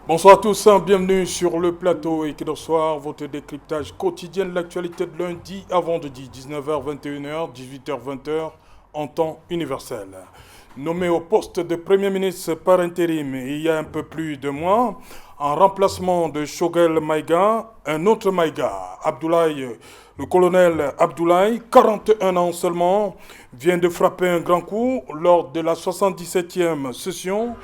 Bonsoir à tous, bienvenue sur le plateau Equidoc Soir, votre décryptage quotidien de l'actualité de lundi à vendredi, 19h, 21h, 18h, 20h, en temps universel. Nommé au poste de Premier ministre par intérim il y a un peu plus de mois, en remplacement de Choguel Maïga, un autre Maïga, Abdoulaye, le colonel Abdoulaye, 41 ans seulement, vient de frapper un grand coup lors de la 77e session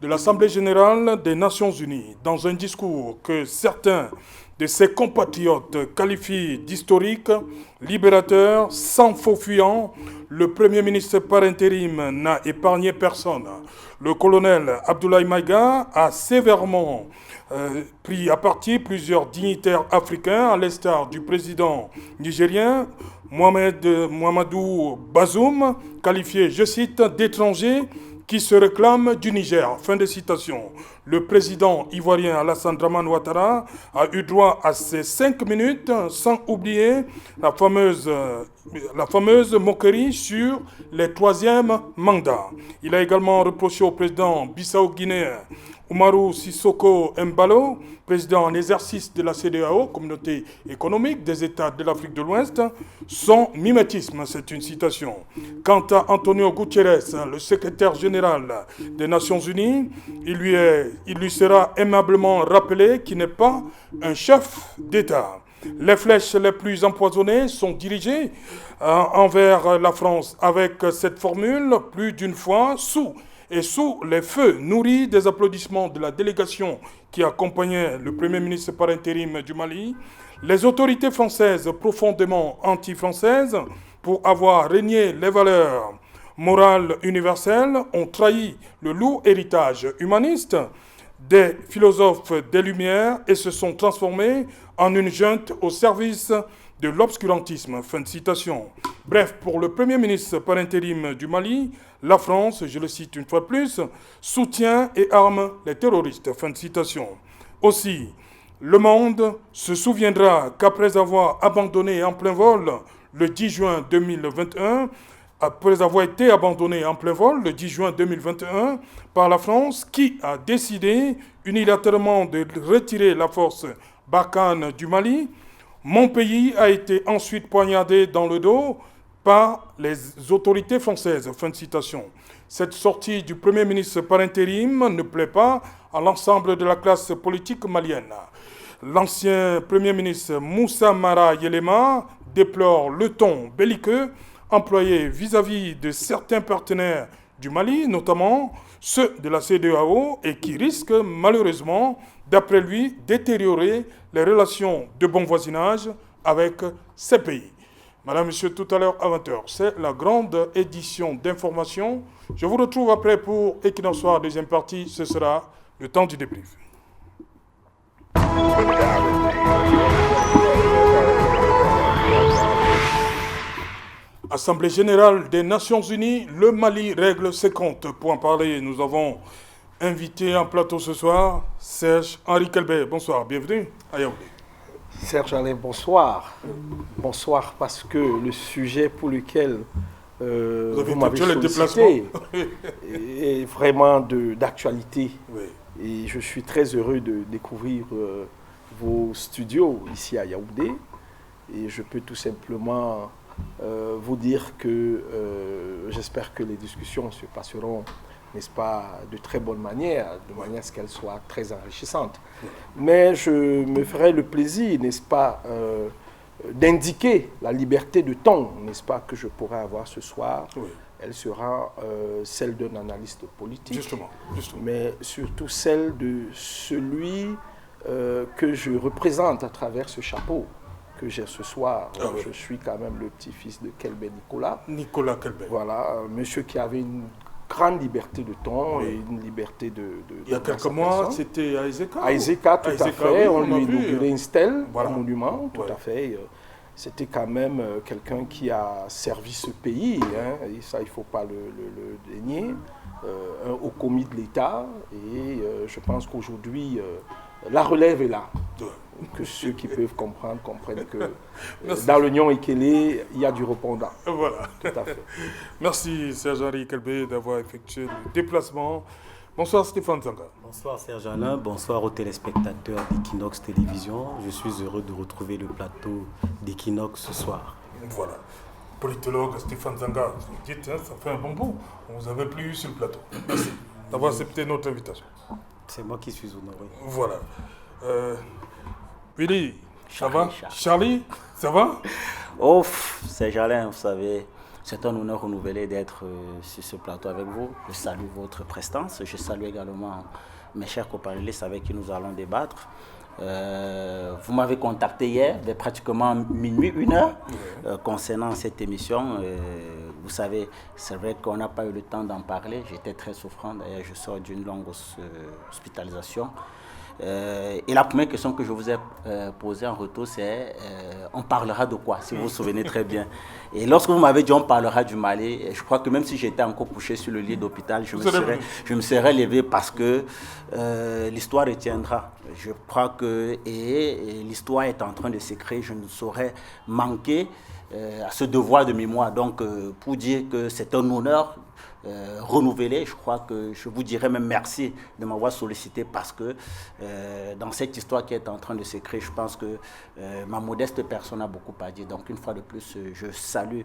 de l'Assemblée générale des Nations unies, dans un discours que certains de ses compatriotes qualifient d'historique, libérateur, sans faux fuyant, le Premier ministre par intérim n'a épargné personne. Le colonel Abdoulaye Maïga a sévèrement pris à partie plusieurs dignitaires africains, à l'instar du président nigérien Mohamedou Bazoum, qualifié, je cite, d'étranger qui se réclame du Niger. Fin de citation. Le président ivoirien Alassane Dramane Ouattara a eu droit à ses 5 minutes, sans oublier la fameuse moquerie sur les troisièmes mandats. Il a également reproché au président bissau-guinéen Oumarou Sissoko Embalo, président en exercice de la CEDEAO, Communauté économique des États de l'Afrique de l'Ouest, son mimétisme, c'est une citation. Quant à Antonio Guterres, le secrétaire général des Nations Unies, il lui sera aimablement rappelé qu'il n'est pas un chef d'État. Les flèches les plus empoisonnées sont dirigées envers la France avec cette formule plus d'une fois sous les feux nourris des applaudissements de la délégation qui accompagnait le Premier ministre par intérim du Mali, les autorités françaises profondément anti-françaises, pour avoir régné les valeurs morales universelles, ont trahi le lourd héritage humaniste des philosophes des Lumières et se sont transformés en une junte au service de l'obscurantisme. Fin de citation. Bref, pour le Premier ministre par intérim du Mali, la France, je le cite une fois de plus, soutient et arme les terroristes. Fin de citation. Aussi, le monde se souviendra qu'après avoir abandonné en plein vol le 10 juin 2021, après avoir été abandonné en plein vol le 10 juin 2021 par la France, qui a décidé unilatéralement de retirer la force Barkhane du Mali, mon pays a été ensuite poignardé dans le dos par les autorités françaises. Fin de citation. Cette sortie du Premier ministre par intérim ne plaît pas à l'ensemble de la classe politique malienne. L'ancien Premier ministre Moussa Mara Yelema déplore le ton belliqueux employé vis-à-vis de certains partenaires du Mali, notamment ceux de la CEDEAO, et qui risquent malheureusement, d'après lui, détériorer les relations de bon voisinage avec ces pays. Madame, Monsieur, tout à l'heure à 20h, c'est la grande édition d'information. Je vous retrouve après pour Equidoc Soir, deuxième partie, ce sera le temps du débrief. Assemblée générale des Nations Unies, le Mali règle ses comptes. Pour en parler, nous avons invité en plateau ce soir Serge-Henri Kelbet. Bonsoir, bienvenue à Yaoundé. Serge Alain, bonsoir. Bonsoir parce que le sujet pour lequel vous m'avez sollicité est vraiment d'actualité. Oui. Et je suis très heureux de découvrir vos studios ici à Yaoundé. Et je peux tout simplement vous dire que j'espère que les discussions se passeront, n'est-ce pas, de très bonne manière, de manière à ce qu'elles soient très enrichissantes. Mais je me ferai le plaisir, n'est-ce pas, d'indiquer la liberté de ton, n'est-ce pas, que je pourrai avoir ce soir. Oui. Elle sera celle d'un analyste politique, justement. Mais surtout celle de celui que je représente à travers ce chapeau que j'ai ce soir. Oui. Je suis quand même le petit-fils de Kelbet Nicolas. Nicolas Kelbet. Voilà, monsieur qui avait une grande liberté de ton, oui, et une liberté il y a quelques mois, c'était à Ezeka. À Ezeka, tout à fait. Oui, on lui a inauguré une stèle, voilà, un monument, tout à fait. C'était quand même quelqu'un qui a servi ce pays, hein, et ça, il ne faut pas le dénier, au commis de l'État. Et je pense qu'aujourd'hui, la relève est là. Que ceux qui peuvent comprendre comprennent que dans l'Union Ikélé, il y a du répondant. Voilà. Tout à fait. Merci Serge-Henri Kelbet d'avoir effectué le déplacement. Bonsoir Stéphane Zanga. Bonsoir Serge Alain, bonsoir aux téléspectateurs d'Equinox Télévision. Je suis heureux de retrouver le plateau d'Equinox ce soir. Voilà. Politologue Stéphane Zanga, vous dites, hein, ça fait un bon bout. On vous avait plus eu sur le plateau. Merci d'avoir accepté notre invitation. C'est moi qui suis honoré. Voilà. Willy, ça va? Charlie, ça va? Oh, Serge Alain, vous savez, c'est un honneur renouvelé d'être sur ce plateau avec vous. Je salue votre prestance. Je salue également mes chers copanélistes avec qui nous allons débattre. Vous m'avez contacté hier, vers pratiquement minuit, 1h, concernant cette émission. Vous savez, c'est vrai qu'on n'a pas eu le temps d'en parler. J'étais très souffrant. D'ailleurs, je sors d'une longue hospitalisation. Et la première question que je vous ai posée en retour, c'est on parlera de quoi, si vous vous souvenez très bien. Et lorsque vous m'avez dit on parlera du Mali, je crois que même si j'étais encore couché sur le lit d'hôpital, je me serais levé parce que l'histoire retiendra. Je crois que l'histoire est en train de s'écrire, je ne saurais manquer à ce devoir de mémoire. Donc pour dire que c'est un honneur renouvelé, je crois que je vous dirais même merci de m'avoir sollicité parce que dans cette histoire qui est en train de s'écrire, je pense que ma modeste personne a beaucoup à dire. Donc une fois de plus, je salue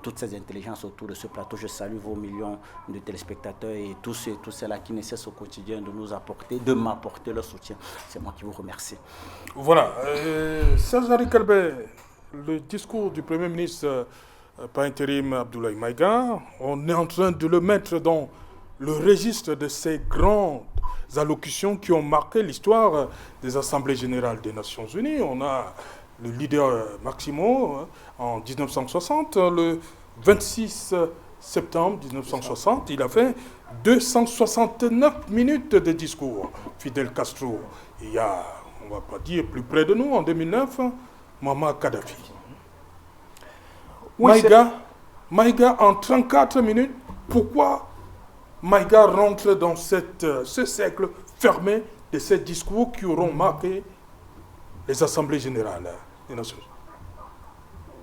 toutes ces intelligences autour de ce plateau. Je salue vos millions de téléspectateurs et tous ceux-là qui nécessitent au quotidien de m'apporter leur soutien. C'est moi qui vous remercie. Voilà. Serge Henri Kalbeh, le discours du Premier ministre par intérim Abdoulaye Maïga, on est en train de le mettre dans le registre de ces grandes allocutions qui ont marqué l'histoire des Assemblées générales des Nations Unies. On a le leader Maximo en 1960, le 26 septembre 1960, il a fait 269 minutes de discours. Fidel Castro, il y a, on ne va pas dire plus près de nous, en 2009, Muammar Kadhafi. Oui, Maïga en 34 minutes, pourquoi Maïga rentre dans ce cercle fermé de ces discours qui auront marqué les Assemblées générales des Nations Unies?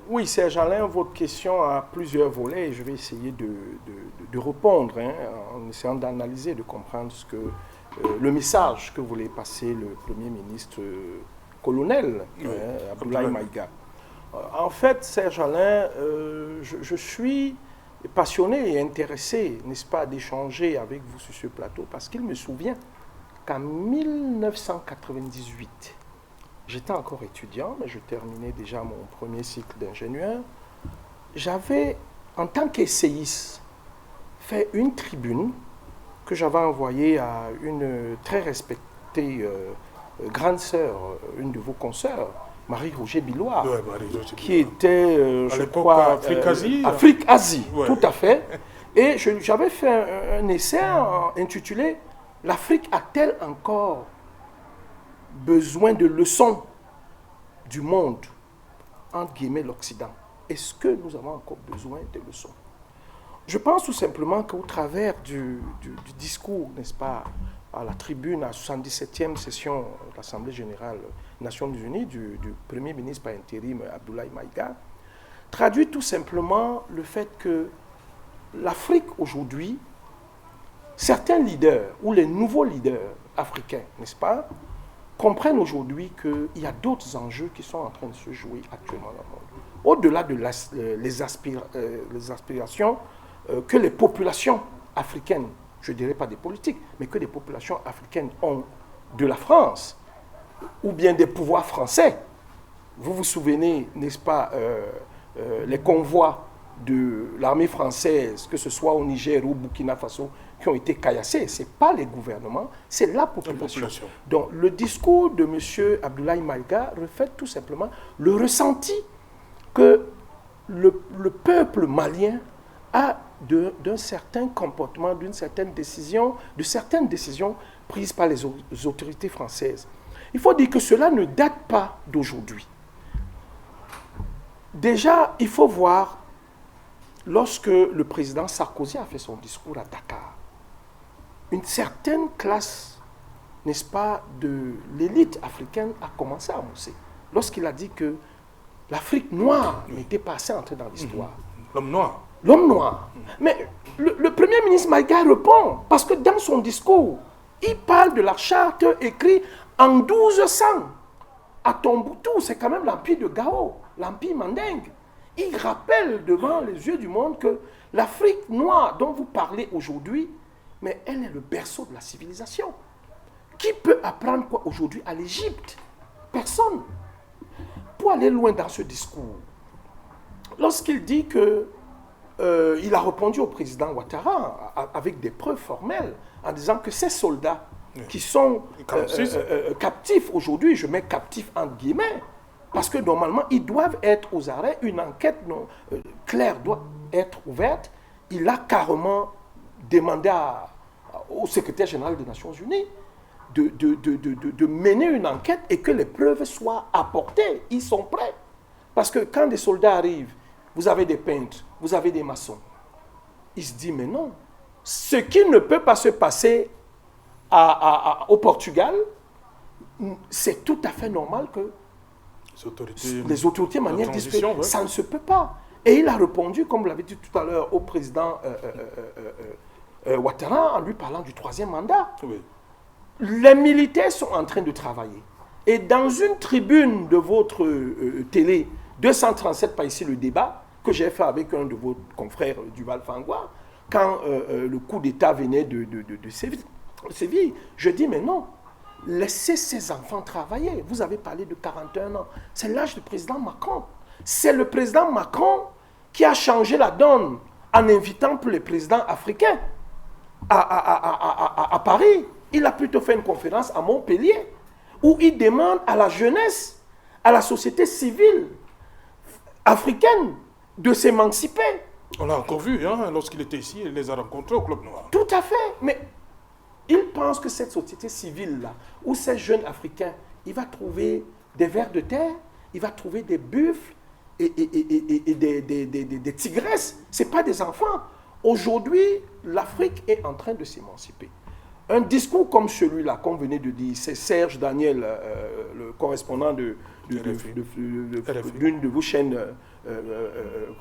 Oui, Serge Alain, votre question a plusieurs volets et je vais essayer de répondre en essayant d'analyser, de comprendre ce que, le message que voulait passer le Premier ministre colonel Abdoulaye Maïga. En fait, Serge Alain, je suis passionné et intéressé, n'est-ce pas, d'échanger avec vous sur ce plateau parce qu'il me souvient qu'en 1998, j'étais encore étudiant, mais je terminais déjà mon premier cycle d'ingénieur. J'avais, en tant qu'essayiste, fait une tribune que j'avais envoyée à une très respectée grande sœur, une de vos consoeurs, Marie-Roger Billois, qui était, je crois, Afrique-Asie, tout à fait. Et j'avais fait un essai intitulé « L'Afrique a-t-elle encore besoin de leçons du monde, entre guillemets l'Occident? Est-ce que nous avons encore besoin de leçons ?» Je pense tout simplement qu'au travers du discours, n'est-ce pas, à la tribune, à la 77e session de l'Assemblée générale des Nations Unies du Premier ministre par intérim Abdoulaye Maïga, traduit tout simplement le fait que l'Afrique aujourd'hui, certains leaders ou les nouveaux leaders africains, n'est-ce pas, comprennent aujourd'hui qu'il y a d'autres enjeux qui sont en train de se jouer actuellement dans le monde. Au-delà de les aspirations que les populations africaines, je ne dirais pas des politiques, mais que les populations africaines ont de la France, ou bien des pouvoirs français. Vous vous souvenez, n'est-ce pas, les convois de l'armée française, que ce soit au Niger ou au Burkina Faso, qui ont été caillassés. Ce n'est pas les gouvernements, c'est la population. Donc le discours de M. Abdoulaye Maïga reflète tout simplement le ressenti que le peuple malien a d'un certain comportement, d'une certaine décision, de certaines décisions prises par les autorités françaises. Il faut dire que cela ne date pas d'aujourd'hui. Déjà, il faut voir, lorsque le président Sarkozy a fait son discours à Dakar, une certaine classe, n'est-ce pas, de l'élite africaine a commencé à mousser. Lorsqu'il a dit que l'Afrique noire n'était pas assez entrée dans l'histoire. L'homme noir. L'homme noir. Mais le Premier ministre Maïga répond, parce que dans son discours, il parle de la charte écrite en 1200 à Tombouctou, c'est quand même l'empire de Gao, l'empire mandingue. Il rappelle devant les yeux du monde que l'Afrique noire dont vous parlez aujourd'hui, mais elle est le berceau de la civilisation. Qui peut apprendre quoi aujourd'hui à l'Égypte? Personne. Pour aller loin dans ce discours, lorsqu'il dit que il a répondu au président Ouattara avec des preuves formelles en disant que ces soldats qui sont captifs aujourd'hui, je mets captifs entre guillemets, parce que normalement ils doivent être aux arrêts, une enquête claire doit être ouverte. Il a carrément demandé au secrétaire général des Nations Unies de mener une enquête et que les preuves soient apportées. Ils sont prêts. Parce que quand des soldats arrivent, vous avez des peintres, vous avez des maçons. Il se dit, mais non. Ce qui ne peut pas se passer au Portugal, c'est tout à fait normal que les autorités manières disent que ça ne se peut pas. Et il a répondu, comme vous l'avez dit tout à l'heure, au président Ouattara en lui parlant du 3e mandat. Oui. Les militaires sont en train de travailler. Et dans une tribune de votre télé, 237 par ici le débat, que j'ai fait avec un de vos confrères du Val-Fangua, quand le coup d'État venait de Séville, je dis, mais non, laissez ces enfants travailler. Vous avez parlé de 41 ans. C'est l'âge du président Macron. C'est le président Macron qui a changé la donne en invitant pour les présidents africains à Paris. Il a plutôt fait une conférence à Montpellier où il demande à la jeunesse, à la société civile africaine de s'émanciper. On l'a encore vu, hein, lorsqu'il était ici, il les a rencontrés au Club Noir. Tout à fait. Mais il pense que cette société civile-là, où ces jeunes Africains, il va trouver des vers de terre, il va trouver des buffles et des tigresses. Ce n'est pas des enfants. Aujourd'hui, l'Afrique est en train de s'émanciper. Un discours comme celui-là, qu'on venait de dire, c'est Serge Daniel, le correspondant d'une de vos chaînes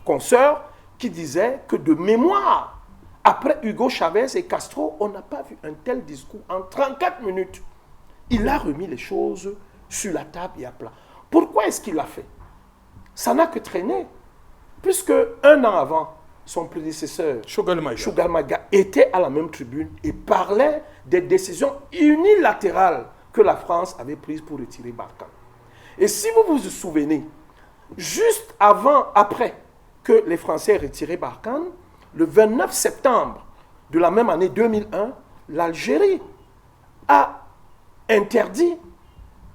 consoeurs, qui disait que de mémoire, après Hugo Chavez et Castro, on n'a pas vu un tel discours en 34 minutes. Il a remis les choses sur la table et à plat. Pourquoi est-ce qu'il l'a fait? Ça n'a que traîné. Puisque un an avant, son prédécesseur, Choguel Maïga, était à la même tribune et parlait des décisions unilatérales que la France avait prises pour retirer Barkhane. Et si vous vous souvenez, juste après que les Français aient retiré Barkhane, le 29 septembre de la même année 2001, l'Algérie a interdit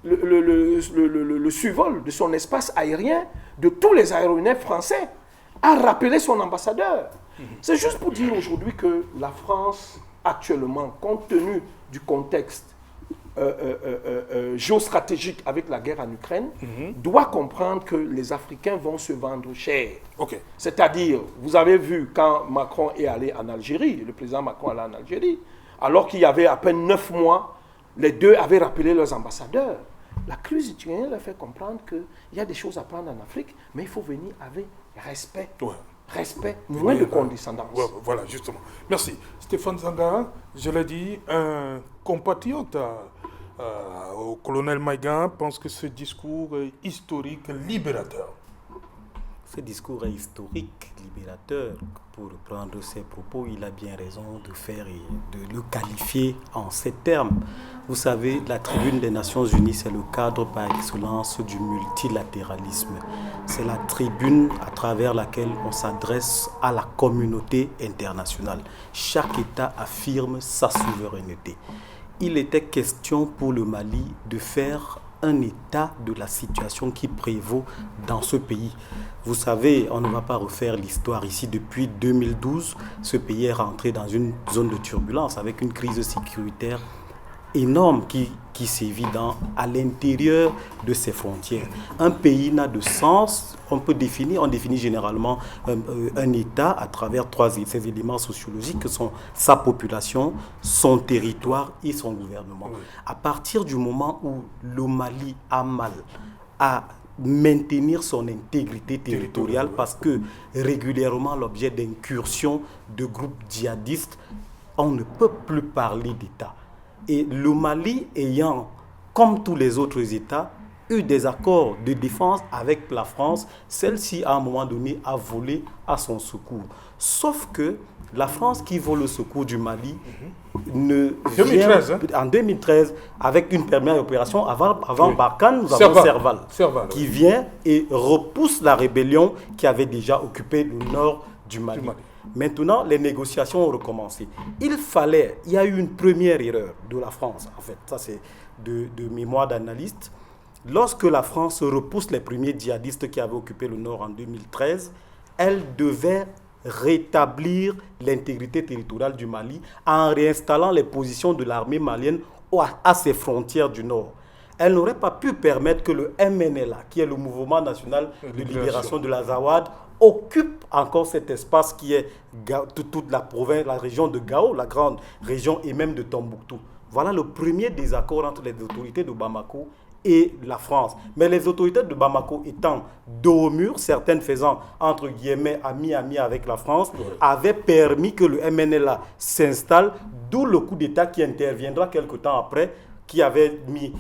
le survol de son espace aérien de tous les aéronefs français, a rappelé son ambassadeur. C'est juste pour dire aujourd'hui que la France, actuellement, compte tenu du contexte géostratégique avec la guerre en Ukraine, doit comprendre que les Africains vont se vendre cher. Okay. C'est-à-dire, vous avez vu quand Macron est allé en Algérie, le président Macron est allé en Algérie, alors qu'il y avait à peine 9 mois, les deux avaient rappelé leurs ambassadeurs. La crise ukrainienne leur fait comprendre qu'il y a des choses à prendre en Afrique, mais il faut venir avec respect. Ouais. Respect, moins de condescendance. Ouais, voilà, justement. Merci. Stéphane Zangara, je l'ai dit, un compatriote au colonel Maïga pense que ce discours est historique, libérateur. Ce discours est historique, libérateur. Pour reprendre ses propos, il a bien raison de faire et de le qualifier en ces termes. Vous savez, la tribune des Nations Unies, c'est le cadre par excellence du multilatéralisme. C'est la tribune à travers laquelle on s'adresse à la communauté internationale. Chaque État affirme sa souveraineté. Il était question pour le Mali de faire un état de la situation qui prévaut dans ce pays. Vous savez, on ne va pas refaire l'histoire ici. Depuis 2012, ce pays est rentré dans une zone de turbulence avec une crise sécuritaire énorme qui sévit à l'intérieur de ses frontières. Un pays n'a de sens, on définit généralement un État à travers ces éléments sociologiques que sont sa population, son territoire et son gouvernement. Oui. À partir du moment où le Mali a mal à maintenir son intégrité territoriale parce que régulièrement, l'objet d'incursions de groupes djihadistes, on ne peut plus parler d'État. Et le Mali ayant, comme tous les autres États, eu des accords de défense avec la France, celle-ci, à un moment donné, a volé à son secours. Sauf que la France qui vole au secours du Mali en 2013, avec une première opération, avant Barkhane, nous avons Serval, qui vient et repousse la rébellion qui avait déjà occupé le nord du Mali. Maintenant, les négociations ont recommencé. Il y a eu une première erreur de la France, en fait, ça c'est de mémoire d'analyste. Lorsque la France repousse les premiers djihadistes qui avaient occupé le nord en 2013, elle devait rétablir l'intégrité territoriale du Mali en réinstallant les positions de l'armée malienne à ses frontières du nord. Elle n'aurait pas pu permettre que le MNLA, qui est le Mouvement national de libération de l'Azawad, occupe encore cet espace qui est toute la province, la région de Gao, la grande région, et même de Tombouctou. Voilà le premier désaccord entre les autorités de Bamako et la France. Mais les autorités de Bamako étant dos au mur, certaines faisant entre guillemets ami avec la France, avaient permis que le MNLA s'installe, d'où le coup d'État qui interviendra quelque temps après, qui avait mis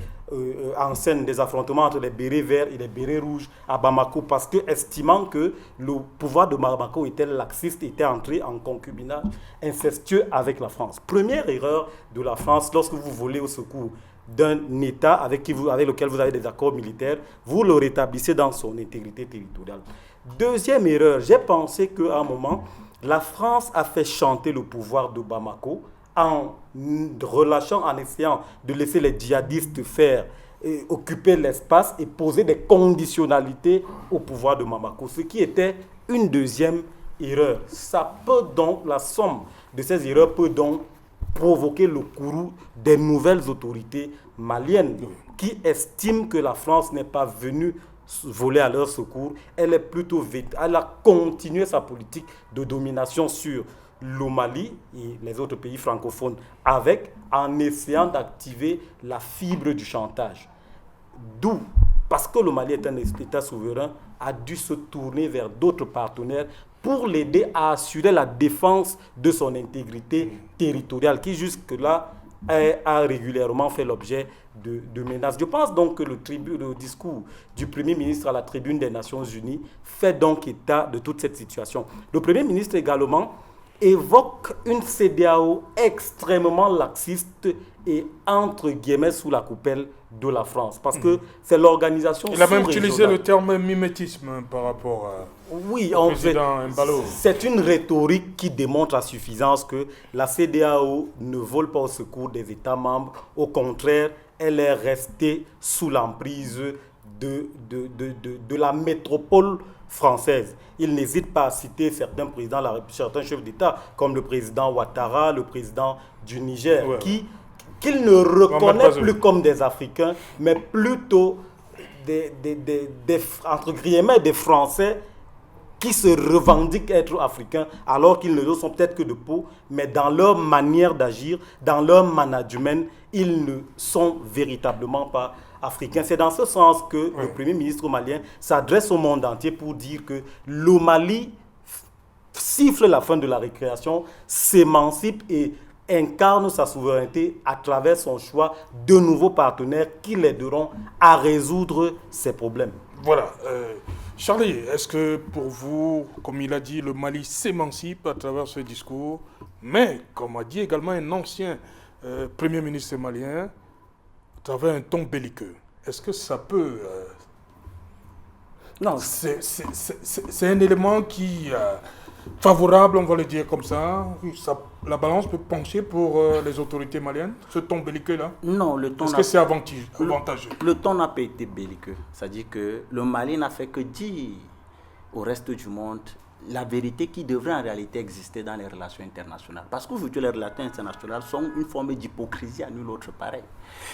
en scène des affrontements entre les bérets verts et les bérets rouges à Bamako, parce que estimant que le pouvoir de Bamako était laxiste, était entré en concubinage incestueux avec la France. Première erreur de la France, lorsque vous volez au secours d'un État avec lequel vous avez des accords militaires, vous le rétablissez dans son intégrité territoriale. Deuxième erreur, j'ai pensé qu'à un moment, la France a fait chanter le pouvoir de Bamako en relâchant, en essayant de laisser les djihadistes occuper l'espace et poser des conditionnalités au pouvoir de Bamako, ce qui était une deuxième erreur. La somme de ces erreurs peut donc provoquer le courroux des nouvelles autorités maliennes qui estiment que la France n'est pas venue voler à leur secours. Elle a continué sa politique de domination sur le Mali et les autres pays francophones en essayant d'activer la fibre du chantage. D'où, parce que le Mali est un État souverain, a dû se tourner vers d'autres partenaires pour l'aider à assurer la défense de son intégrité territoriale, qui jusque-là a régulièrement fait l'objet de menaces. Je pense donc que le discours du Premier ministre à la tribune des Nations Unies fait donc état de toute cette situation. Le Premier ministre également évoque une CEDEAO extrêmement laxiste et entre guillemets sous la coupelle de la France, parce que c'est l'organisation. Il a même utilisé le terme mimétisme par rapport au président Embalo. C'est une rhétorique qui démontre à suffisance que la CEDEAO ne vole pas au secours des États membres. Au contraire, elle est restée sous l'emprise de la métropole française. Il n'hésite pas à citer certains présidents, certains chefs d'État, comme le président Ouattara, le président du Niger, qu'il ne reconnaît plus comme des Africains, mais plutôt entre guillemets, des Français qui se revendiquent être africains, alors qu'ils ne le sont peut-être que de peau, mais dans leur manière d'agir, dans leur management, ils ne sont véritablement pas africains. C'est dans ce sens que le Premier ministre malien s'adresse au monde entier pour dire que le Mali siffle la fin de la récréation, s'émancipe et incarne sa souveraineté à travers son choix de nouveaux partenaires qui l'aideront à résoudre ses problèmes. Voilà. Charlie, est-ce que pour vous, comme il a dit, le Mali s'émancipe à travers ce discours, mais comme a dit également un ancien Premier ministre malien, à travers un ton belliqueux, est-ce que ça peut... Non. C'est un élément qui... favorable, on va le dire comme ça, la balance peut pencher pour les autorités maliennes, ce ton belliqueux-là? Non, le ton... Est-ce que c'est avantageux? Le ton n'a pas été belliqueux. C'est-à-dire que le Mali n'a fait que dire au reste du monde la vérité qui devrait en réalité exister dans les relations internationales. Parce qu'aujourd'hui, les relations internationales sont une forme d'hypocrisie à nul autre pareil.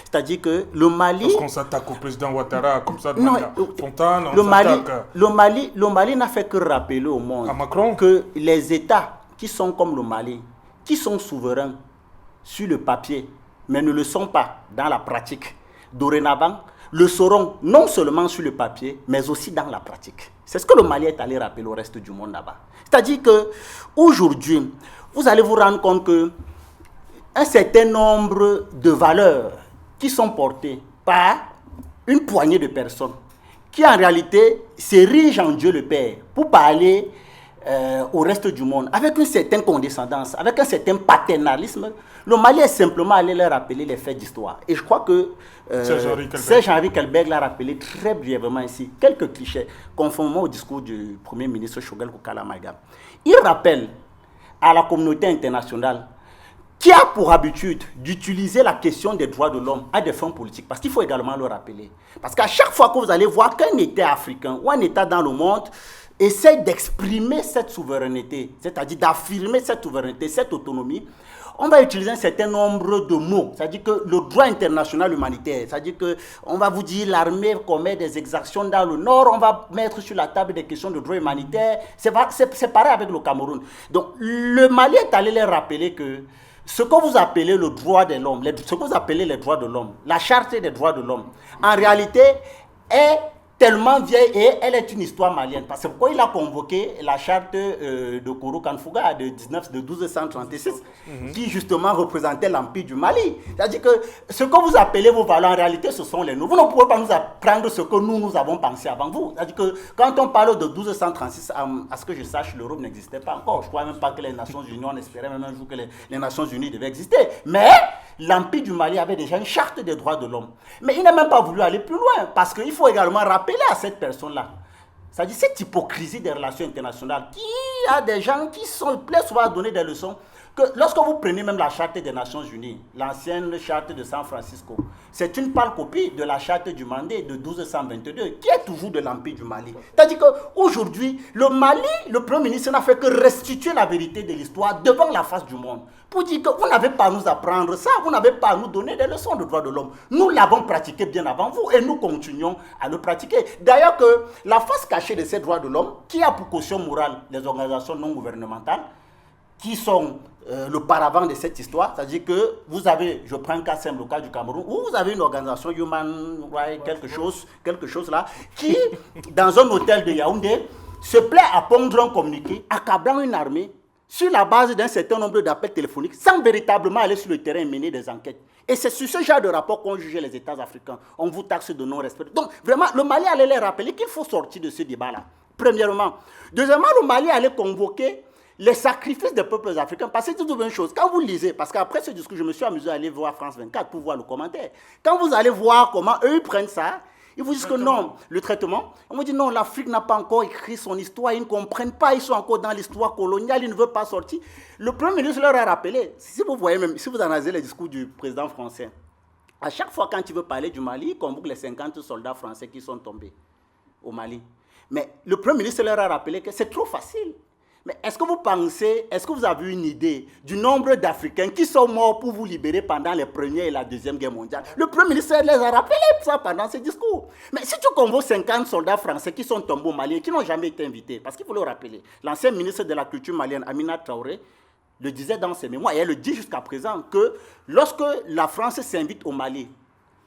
C'est-à-dire que le Mali... Lorsqu'on s'attaque au président Ouattara comme ça, de manière spontane, le Mali n'a fait que rappeler au monde que les États qui sont comme le Mali, qui sont souverains sur le papier, mais ne le sont pas dans la pratique, dorénavant, le seront non seulement sur le papier, mais aussi dans la pratique. C'est ce que le Mali est allé rappeler au reste du monde là-bas. C'est-à-dire qu'aujourd'hui, vous allez vous rendre compte qu'un certain nombre de valeurs qui sont portées par une poignée de personnes qui en réalité s'érigent en Dieu le Père pour parler au reste du monde, avec une certaine condescendance, avec un certain paternalisme, le Mali est simplement allé leur rappeler les faits d'histoire. Et je crois que Serge-Henri Kelberg l'a rappelé très brièvement ici, quelques clichés, conformément au discours du Premier ministre Choguel Koukala Maïga. Il rappelle à la communauté internationale qui a pour habitude d'utiliser la question des droits de l'homme à des fins politiques, parce qu'il faut également le rappeler. Parce qu'à chaque fois que vous allez voir qu'un État africain ou un État dans le monde essaie d'exprimer cette souveraineté, c'est-à-dire d'affirmer cette souveraineté, cette autonomie, on va utiliser un certain nombre de mots. C'est-à-dire que le droit international humanitaire, c'est-à-dire qu'on va vous dire l'armée commet des exactions dans le nord, on va mettre sur la table des questions de droit humanitaire. C'est pareil avec le Cameroun. Donc le Mali est allé les rappeler que ce que vous appelez le droit de l'homme, ce que vous appelez les droits de l'homme, la charte des droits de l'homme, en réalité est tellement vieille et elle est une histoire malienne. Parce que pourquoi il a convoqué la charte de Koro Kanfouga de 1236 qui justement représentait l'empire du Mali. C'est-à-dire que ce que vous appelez vos valeurs, en réalité, ce sont les nôtres. Vous ne pouvez pas nous apprendre ce que nous avons pensé avant vous. C'est-à-dire que quand on parle de 1236, à ce que je sache, l'Europe n'existait pas encore. Je ne crois même pas que les Nations Unies, on espérait même un jour que les Nations Unies devaient exister. Mais l'empire du Mali avait déjà une charte des droits de l'homme. Mais il n'a même pas voulu aller plus loin parce qu'il faut également rappeler à cette personne-là, c'est-à-dire cette hypocrisie des relations internationales, qui a des gens qui sont prêts souvent à donner des leçons, que lorsque vous prenez même la charte des Nations Unies, l'ancienne charte de San Francisco, c'est une pâle copie de la charte du Mandé de 1222, qui est toujours de l'Empire du Mali. C'est-à-dire qu'aujourd'hui, le Mali, le Premier ministre n'a fait que restituer la vérité de l'histoire devant la face du monde, pour dire que vous n'avez pas à nous apprendre ça, vous n'avez pas à nous donner des leçons de droits de l'homme. Nous l'avons pratiqué bien avant vous et nous continuons à le pratiquer. D'ailleurs que la face cachée de ces droits de l'homme, qui a pour caution morale les organisations non gouvernementales, qui sont le paravent de cette histoire, c'est-à-dire que vous avez, je prends un cas simple, le cas du Cameroun, où vous avez une organisation Human Rights, quelque chose là, qui, dans un hôtel de Yaoundé, se plaît à pondre un communiqué, accablant une armée sur la base d'un certain nombre d'appels téléphoniques, sans véritablement aller sur le terrain et mener des enquêtes. Et c'est sur ce genre de rapport qu'ont jugé les États africains. On vous taxe de non-respect. Donc, vraiment, le Mali allait les rappeler qu'il faut sortir de ce débat-là, premièrement. Deuxièmement, le Mali allait convoquer les sacrifices des peuples africains. Parce que c'est toute une chose. Quand vous lisez, parce qu'après ce discours, je me suis amusé à aller voir France 24 pour voir le commentaire. Quand vous allez voir comment eux prennent ça, ils vous disent que non, le traitement, on vous dit non, l'Afrique n'a pas encore écrit son histoire, ils ne comprennent pas, ils sont encore dans l'histoire coloniale, ils ne veulent pas sortir. Le Premier ministre leur a rappelé, si vous voyez même, si vous analysez les discours du président français, à chaque fois quand il veut parler du Mali, il convoque les 50 soldats français qui sont tombés au Mali. Mais le Premier ministre leur a rappelé que c'est trop facile. Mais est-ce que vous pensez, est-ce que vous avez une idée du nombre d'Africains qui sont morts pour vous libérer pendant les Première et la Deuxième Guerre mondiale? Le Premier ministre les a rappelé ça pendant ses discours. Mais si tu convoques 50 soldats français qui sont tombés au Mali et qui n'ont jamais été invités, parce qu'il faut le rappeler, l'ancien ministre de la Culture malienne, Amina Traoré, le disait dans ses mémoires, et elle le dit jusqu'à présent, que lorsque la France s'invite au Mali,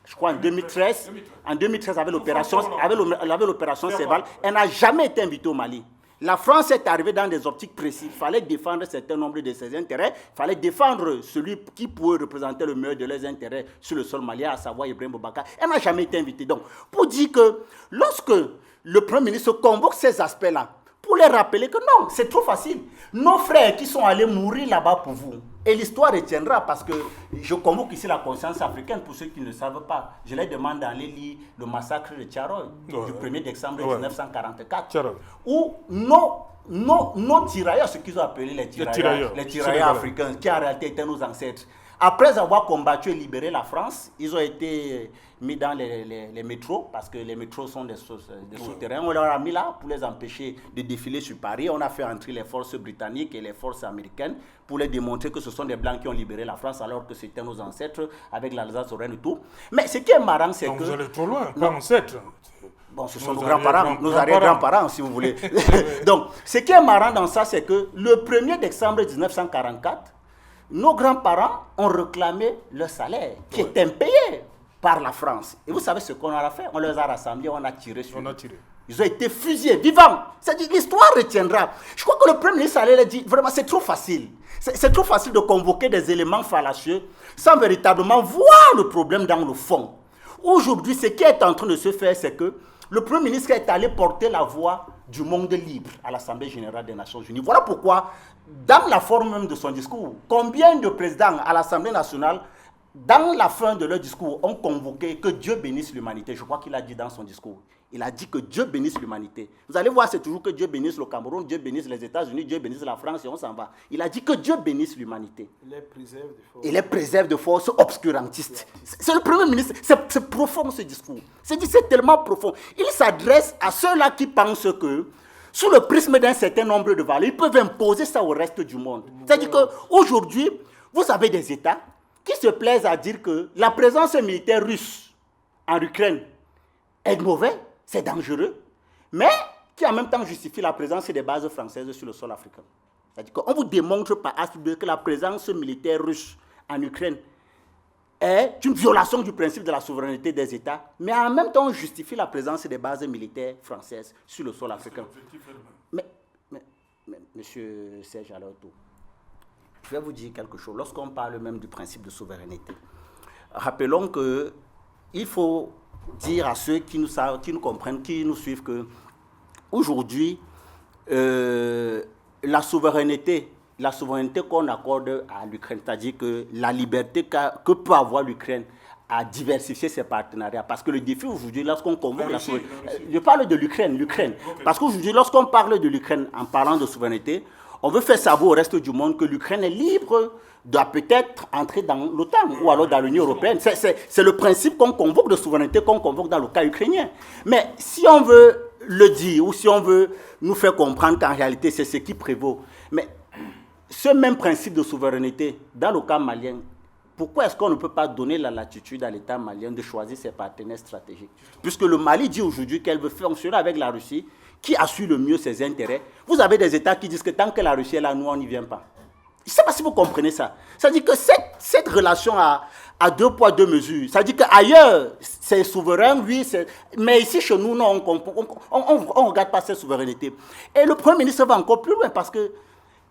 je crois en 2013 avec l'opération Serval, elle n'a jamais été invitée au Mali. La France est arrivée dans des optiques précises. Il fallait défendre un certain nombre de ses intérêts. Il fallait défendre celui qui pouvait représenter le meilleur de leurs intérêts sur le sol malien, à savoir Ibrahim Boubacar. Elle n'a jamais été invitée. Donc, pour dire que lorsque le Premier ministre convoque ces aspects-là, pour les rappeler que non, c'est trop facile. Nos frères qui sont allés mourir là-bas pour vous, et l'histoire retiendra, parce que je convoque ici la conscience africaine pour ceux qui ne savent pas. Je les demande d'aller lire le massacre de Tcharoy du 1er décembre 1944, où nos tirailleurs, ce qu'ils ont appelé les tirailleurs africains, qui en réalité étaient nos ancêtres, après avoir combattu et libéré la France, ils ont été mis dans les métros, parce que les métros sont des souterrains. On leur a mis là pour les empêcher de défiler sur Paris. On a fait entrer les forces britanniques et les forces américaines pour les démontrer que ce sont des Blancs qui ont libéré la France, alors que c'était nos ancêtres avec l'Alsace-Lorraine et tout. Mais ce qui est marrant, c'est que... Vous allez trop loin, pas ancêtres. Bon, ce sont nos grands-parents, nos arrière-grands-parents, si vous voulez. Donc, ce qui est marrant dans ça, c'est que le 1er décembre 1944, nos grands-parents ont réclamé leur salaire, qui est impayé. par la France. Et vous savez ce qu'on a fait? On les a rassemblés, on a tiré sur eux. tiré. Ils ont été fusillés, vivants. C'est-à-dire l'histoire retiendra. Je crois que le Premier ministre allait dire, vraiment, c'est trop facile. C'est trop facile de convoquer des éléments fallacieux sans véritablement voir le problème dans le fond. Aujourd'hui, ce qui est en train de se faire, c'est que le Premier ministre est allé porter la voix du monde libre à l'Assemblée générale des Nations Unies. Voilà pourquoi, dans la forme même de son discours, combien de présidents à l'Assemblée nationale, dans la fin de leur discours, ont convoqué que Dieu bénisse l'humanité. Je crois qu'il a dit dans son discours. Il a dit que Dieu bénisse l'humanité. Vous allez voir, c'est toujours que Dieu bénisse le Cameroun, Dieu bénisse les États-Unis, Dieu bénisse la France et on s'en va. Il a dit que Dieu bénisse l'humanité. Il les préserve de forces obscurantistes. C'est le Premier ministre. C'est profond ce discours. C'est tellement profond. Il s'adresse à ceux-là qui pensent que, sous le prisme d'un certain nombre de valeurs, ils peuvent imposer ça au reste du monde. C'est-à-dire qu'aujourd'hui, vous avez des États qui se plaisent à dire que la présence militaire russe en Ukraine est mauvaise, c'est dangereux, mais qui en même temps justifie la présence des bases françaises sur le sol africain. C'est-à-dire qu'on vous démontre par A sur B que la présence militaire russe en Ukraine est une violation du principe de la souveraineté des États, mais en même temps on justifie la présence des bases militaires françaises sur le sol africain. Mais monsieur Serge Alaoto, je vais vous dire quelque chose. Lorsqu'on parle même du principe de souveraineté, rappelons qu'il faut dire à ceux qui nous savent, qui nous comprennent, qui nous suivent que aujourd'hui, la souveraineté qu'on accorde à l'Ukraine, c'est-à-dire que la liberté que peut avoir l'Ukraine à diversifier ses partenariats. Parce que le défi aujourd'hui, lorsqu'on convoque la souveraineté, je parle de l'Ukraine, okay. Parce qu'aujourd'hui, lorsqu'on parle de l'Ukraine en parlant de souveraineté, on veut faire savoir au reste du monde que l'Ukraine est libre de peut-être entrer dans l'OTAN ou alors dans l'Union européenne. C'est le principe qu'on convoque de souveraineté qu'on convoque dans le cas ukrainien. Mais si on veut le dire ou si on veut nous faire comprendre qu'en réalité c'est ce qui prévaut, mais ce même principe de souveraineté dans le cas malien, pourquoi est-ce qu'on ne peut pas donner la latitude à l'État malien de choisir ses partenaires stratégiques? Puisque le Mali dit aujourd'hui qu'elle veut fonctionner avec la Russie, qui assure le mieux ses intérêts. Vous avez des États qui disent que tant que la Russie est là, nous, on n'y vient pas. Je ne sais pas si vous comprenez ça. Ça dit que cette relation a deux poids, deux mesures. Ça dit qu'ailleurs, c'est souverain, oui, mais ici, chez nous, non, on ne regarde pas cette souveraineté. Et le Premier ministre va encore plus loin parce que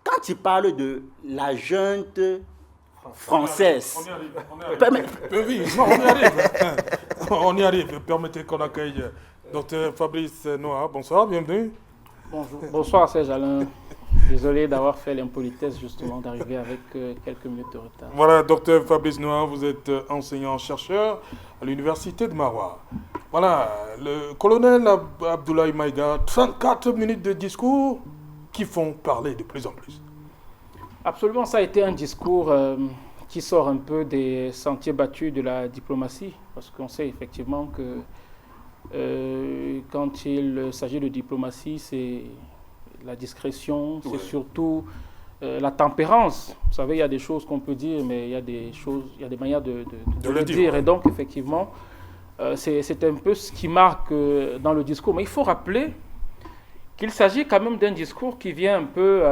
quand il parle de la junte française... On y arrive. Permettez qu'on accueille Dr Fabrice Noah. Bonsoir, bienvenue. Bonjour. Bonsoir Serge Alain. Désolé d'avoir fait l'impolitesse justement d'arriver avec quelques minutes de retard. Voilà, Dr Fabrice Noah, vous êtes enseignant-chercheur à l'université de Maroua. Voilà, le colonel Abdoulaye Maïga, 34 minutes de discours qui font parler de plus en plus. Absolument, ça a été un discours qui sort un peu des sentiers battus de la diplomatie, parce qu'on sait effectivement que quand il s'agit de diplomatie, c'est la discrétion, c'est surtout la tempérance. Vous savez, il y a des choses qu'on peut dire, mais il y a des manières de le dire. Et donc, effectivement, c'est un peu ce qui marque dans le discours. Mais il faut rappeler qu'il s'agit quand même d'un discours qui vient un peu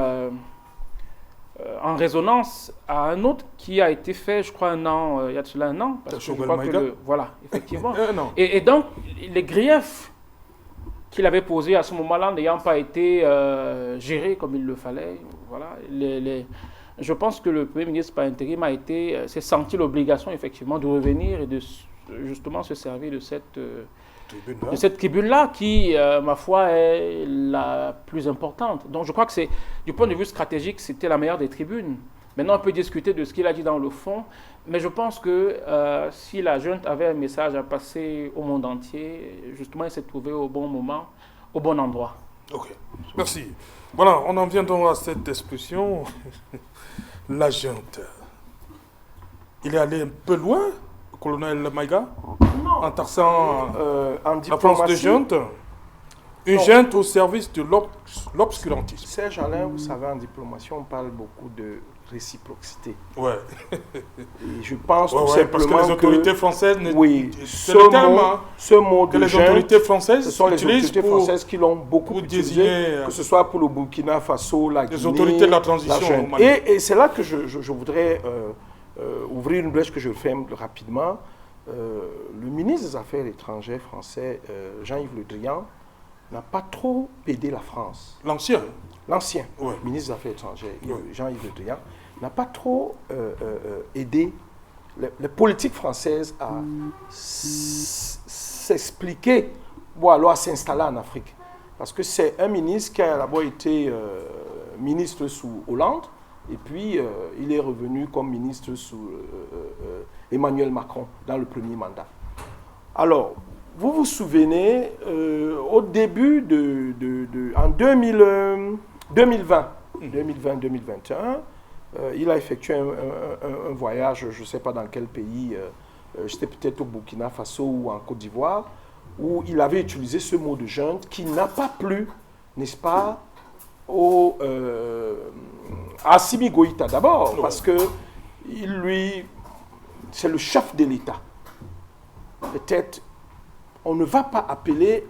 en résonance à un autre qui a été fait, je crois, il y a de cela un an. Parce que je crois que voilà, effectivement. Et donc, les griefs qu'il avait posés à ce moment-là n'ayant pas été gérés comme il le fallait, voilà, je pense que le Premier ministre par intérim s'est senti l'obligation, effectivement, de revenir et de justement se servir de cette tribune-là qui, ma foi, est la plus importante. Donc je crois que du point de vue stratégique, c'était la meilleure des tribunes. Maintenant, on peut discuter de ce qu'il a dit dans le fond, mais je pense que si la junte avait un message à passer au monde entier, justement, il s'est trouvé au bon moment, au bon endroit. Ok, merci. Voilà, on en vient donc à cette expression, la junte. Il est allé un peu loin, le colonel Maïga, en taxant la France de junte. Une junte au service de l'obscurantisme. Serge Alain, vous savez, en diplomatie, on parle beaucoup de réciprocité. Ouais. Et je pense tout simplement parce que les autorités françaises... Oui, ce mot de les autorités françaises, ce sont les autorités françaises qui l'ont beaucoup utilisé, que ce soit pour le Burkina Faso, la Guinée... Les autorités de la transition au Mali. Et c'est là que je voudrais ouvrir une brèche que je ferme rapidement. le ministre des Affaires étrangères français, Jean-Yves Le Drian, n'a pas trop aidé la France. L'ancien ministre des Affaires étrangères, Jean-Yves Le Drian, n'a pas trop aidé les politiques françaises à s'expliquer ou alors à s'installer en Afrique. Parce que c'est un ministre qui a d'abord été ministre sous Hollande, et puis il est revenu comme ministre sous Emmanuel Macron dans le premier mandat. Alors, vous vous souvenez, au début en 2020-2021, il a effectué un voyage, je ne sais pas dans quel pays, j'étais peut-être au Burkina Faso ou en Côte d'Ivoire, où il avait utilisé ce mot de junte qui n'a pas plu, n'est-ce pas, à Assimi Goïta d'abord, parce que c'est le chef de l'État. Peut-être, on ne va pas appeler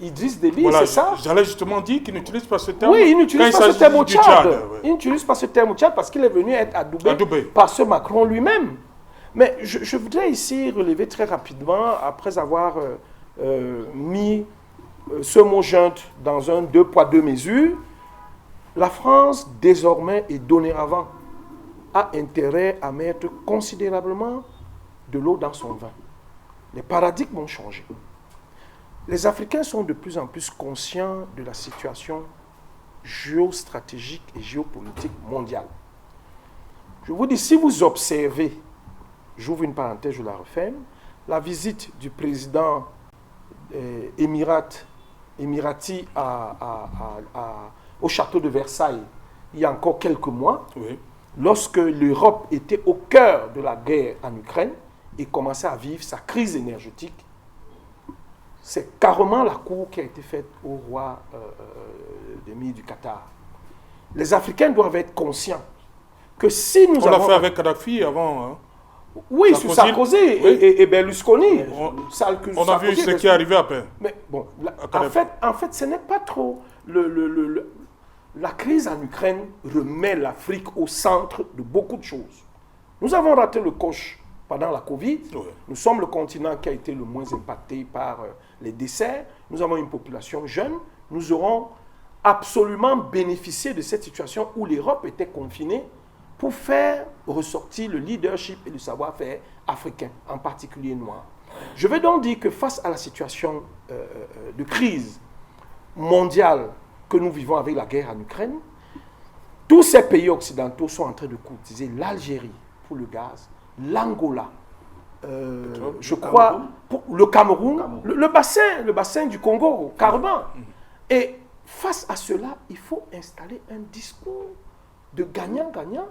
Idriss Déby, voilà, c'est ça? J'allais justement dire qu'il n'utilise pas ce terme. Oui, il n'utilise pas ce terme au Tchad. Ouais. Il n'utilise pas ce terme au Tchad parce qu'il est venu être adoubé par ce Macron lui-même. Mais je voudrais ici relever très rapidement, après avoir mis ce mot junte dans un 2 poids 2 mesures, la France, désormais et dorénavant, a intérêt à mettre considérablement de l'eau dans son vin. Les paradigmes ont changé. Les Africains sont de plus en plus conscients de la situation géostratégique et géopolitique mondiale. Je vous dis, si vous observez, j'ouvre une parenthèse, je la referme, la visite du président émirati au château de Versailles il y a encore quelques mois, lorsque l'Europe était au cœur de la guerre en Ukraine et commençait à vivre sa crise énergétique, c'est carrément la cour qui a été faite au roi d'émir du Qatar. Les Africains doivent être conscients que si nous avons... On l'a fait avec Kadhafi avant. Hein. Oui, sur Sarkozy et Berlusconi. On a vu ce qui est arrivé après. Mais bon, en fait, ce n'est pas trop... La crise en Ukraine remet l'Afrique au centre de beaucoup de choses. Nous avons raté le coche pendant la Covid. Nous sommes le continent qui a été le moins impacté par les décès. Nous avons une population jeune. Nous aurons absolument bénéficié de cette situation où l'Europe était confinée pour faire ressortir le leadership et le savoir-faire africain, en particulier noir. Je veux donc dire que face à la situation de crise mondiale que nous vivons avec la guerre en Ukraine, tous ces pays occidentaux sont en train de courtiser l'Algérie pour le gaz, l'Angola, je crois, pour le Cameroun, le bassin du Congo, carrément. Et face à cela, il faut installer un discours de gagnant-gagnant,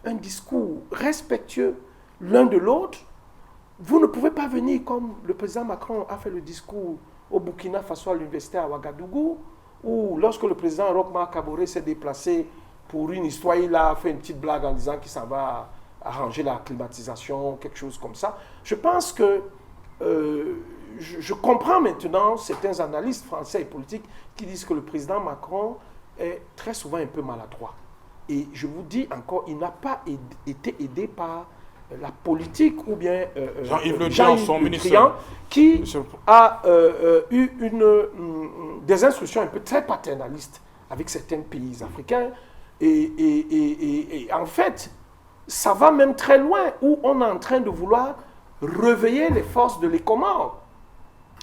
un discours respectueux l'un de l'autre. Vous ne pouvez pas venir comme le président Macron a fait le discours au Burkina Faso à l'université à Ouagadougou, ou lorsque le président Roch-Marc Kaboré s'est déplacé pour une histoire, il a fait une petite blague en disant qu'il s'en va arranger la climatisation, quelque chose comme ça. Je pense que je comprends maintenant certains analystes français et politiques qui disent que le président Macron est très souvent un peu maladroit. Et je vous dis encore, il n'a pas été aidé par la politique ou bien Jean-Yves Le Drian, son ministre, qui a eu des instructions un peu très paternalistes avec certains pays africains. Et en fait, ça va même très loin, où on est en train de vouloir réveiller les forces de l'ECOMOG.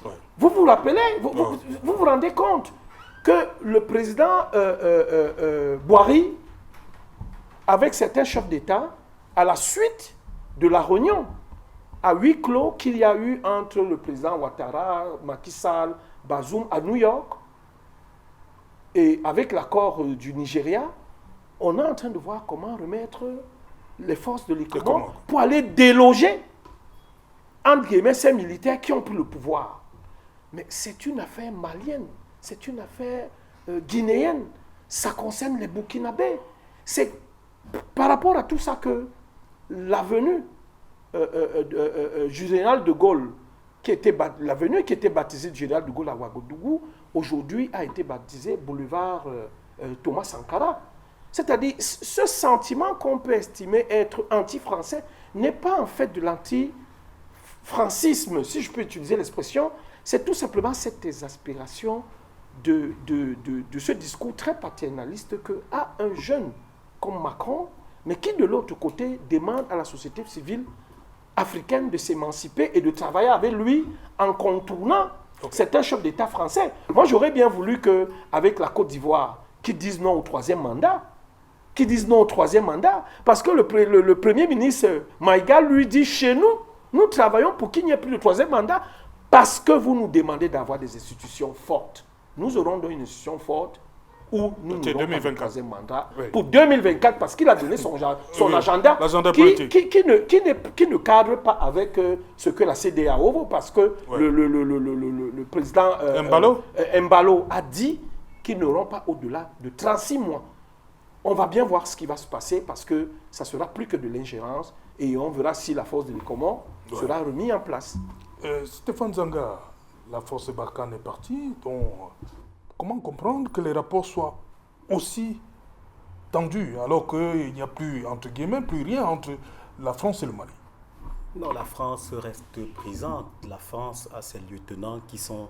Ouais. Vous vous rappelez, vous vous rendez compte que le président Boari, avec certains chefs d'État, à la suite de la réunion à huis clos qu'il y a eu entre le président Ouattara, Macky Sall, Bazoum à New York, et avec l'accord du Nigeria, on est en train de voir comment remettre les forces de l'ECOMOG pour aller déloger, entre guillemets, ces militaires qui ont pris le pouvoir. Mais c'est une affaire malienne, c'est une affaire guinéenne, ça concerne les Burkinabés. C'est par rapport à tout ça que la venue du général de Gaulle, qui était baptisée du général de Gaulle à Ouagadougou, aujourd'hui a été baptisée boulevard Thomas Sankara. C'est-à-dire, ce sentiment qu'on peut estimer être anti-français n'est pas en fait de francisme, si je peux utiliser l'expression, c'est tout simplement cette exaspération de ce discours très paternaliste qu'a un jeune comme Macron, mais qui de l'autre côté demande à la société civile africaine de s'émanciper et de travailler avec lui en contournant certains chefs d'État français. Moi, j'aurais bien voulu qu'avec la Côte d'Ivoire, qui disent non au troisième mandat, parce que le Premier ministre Maïga lui dit, chez nous, nous travaillons pour qu'il n'y ait plus de troisième mandat, parce que vous nous demandez d'avoir des institutions fortes. Nous aurons donc une institution forte où nous n'aurons pas de troisième mandat pour 2024, parce qu'il a donné son agenda qui ne cadre pas avec ce que la CEDEAO veut, parce que le président Embalo a dit qu'ils n'auront pas au-delà de 36 mois. On va bien voir ce qui va se passer, parce que ça sera plus que de l'ingérence, et on verra si la force de l'Écomore sera remise en place. Stéphane Zanga, la force Barkhane est partie, donc comment comprendre que les rapports soient aussi tendus alors qu'il n'y a plus, entre guillemets, plus rien entre la France et le Mali? Non, la France reste présente. La France a ses lieutenants qui sont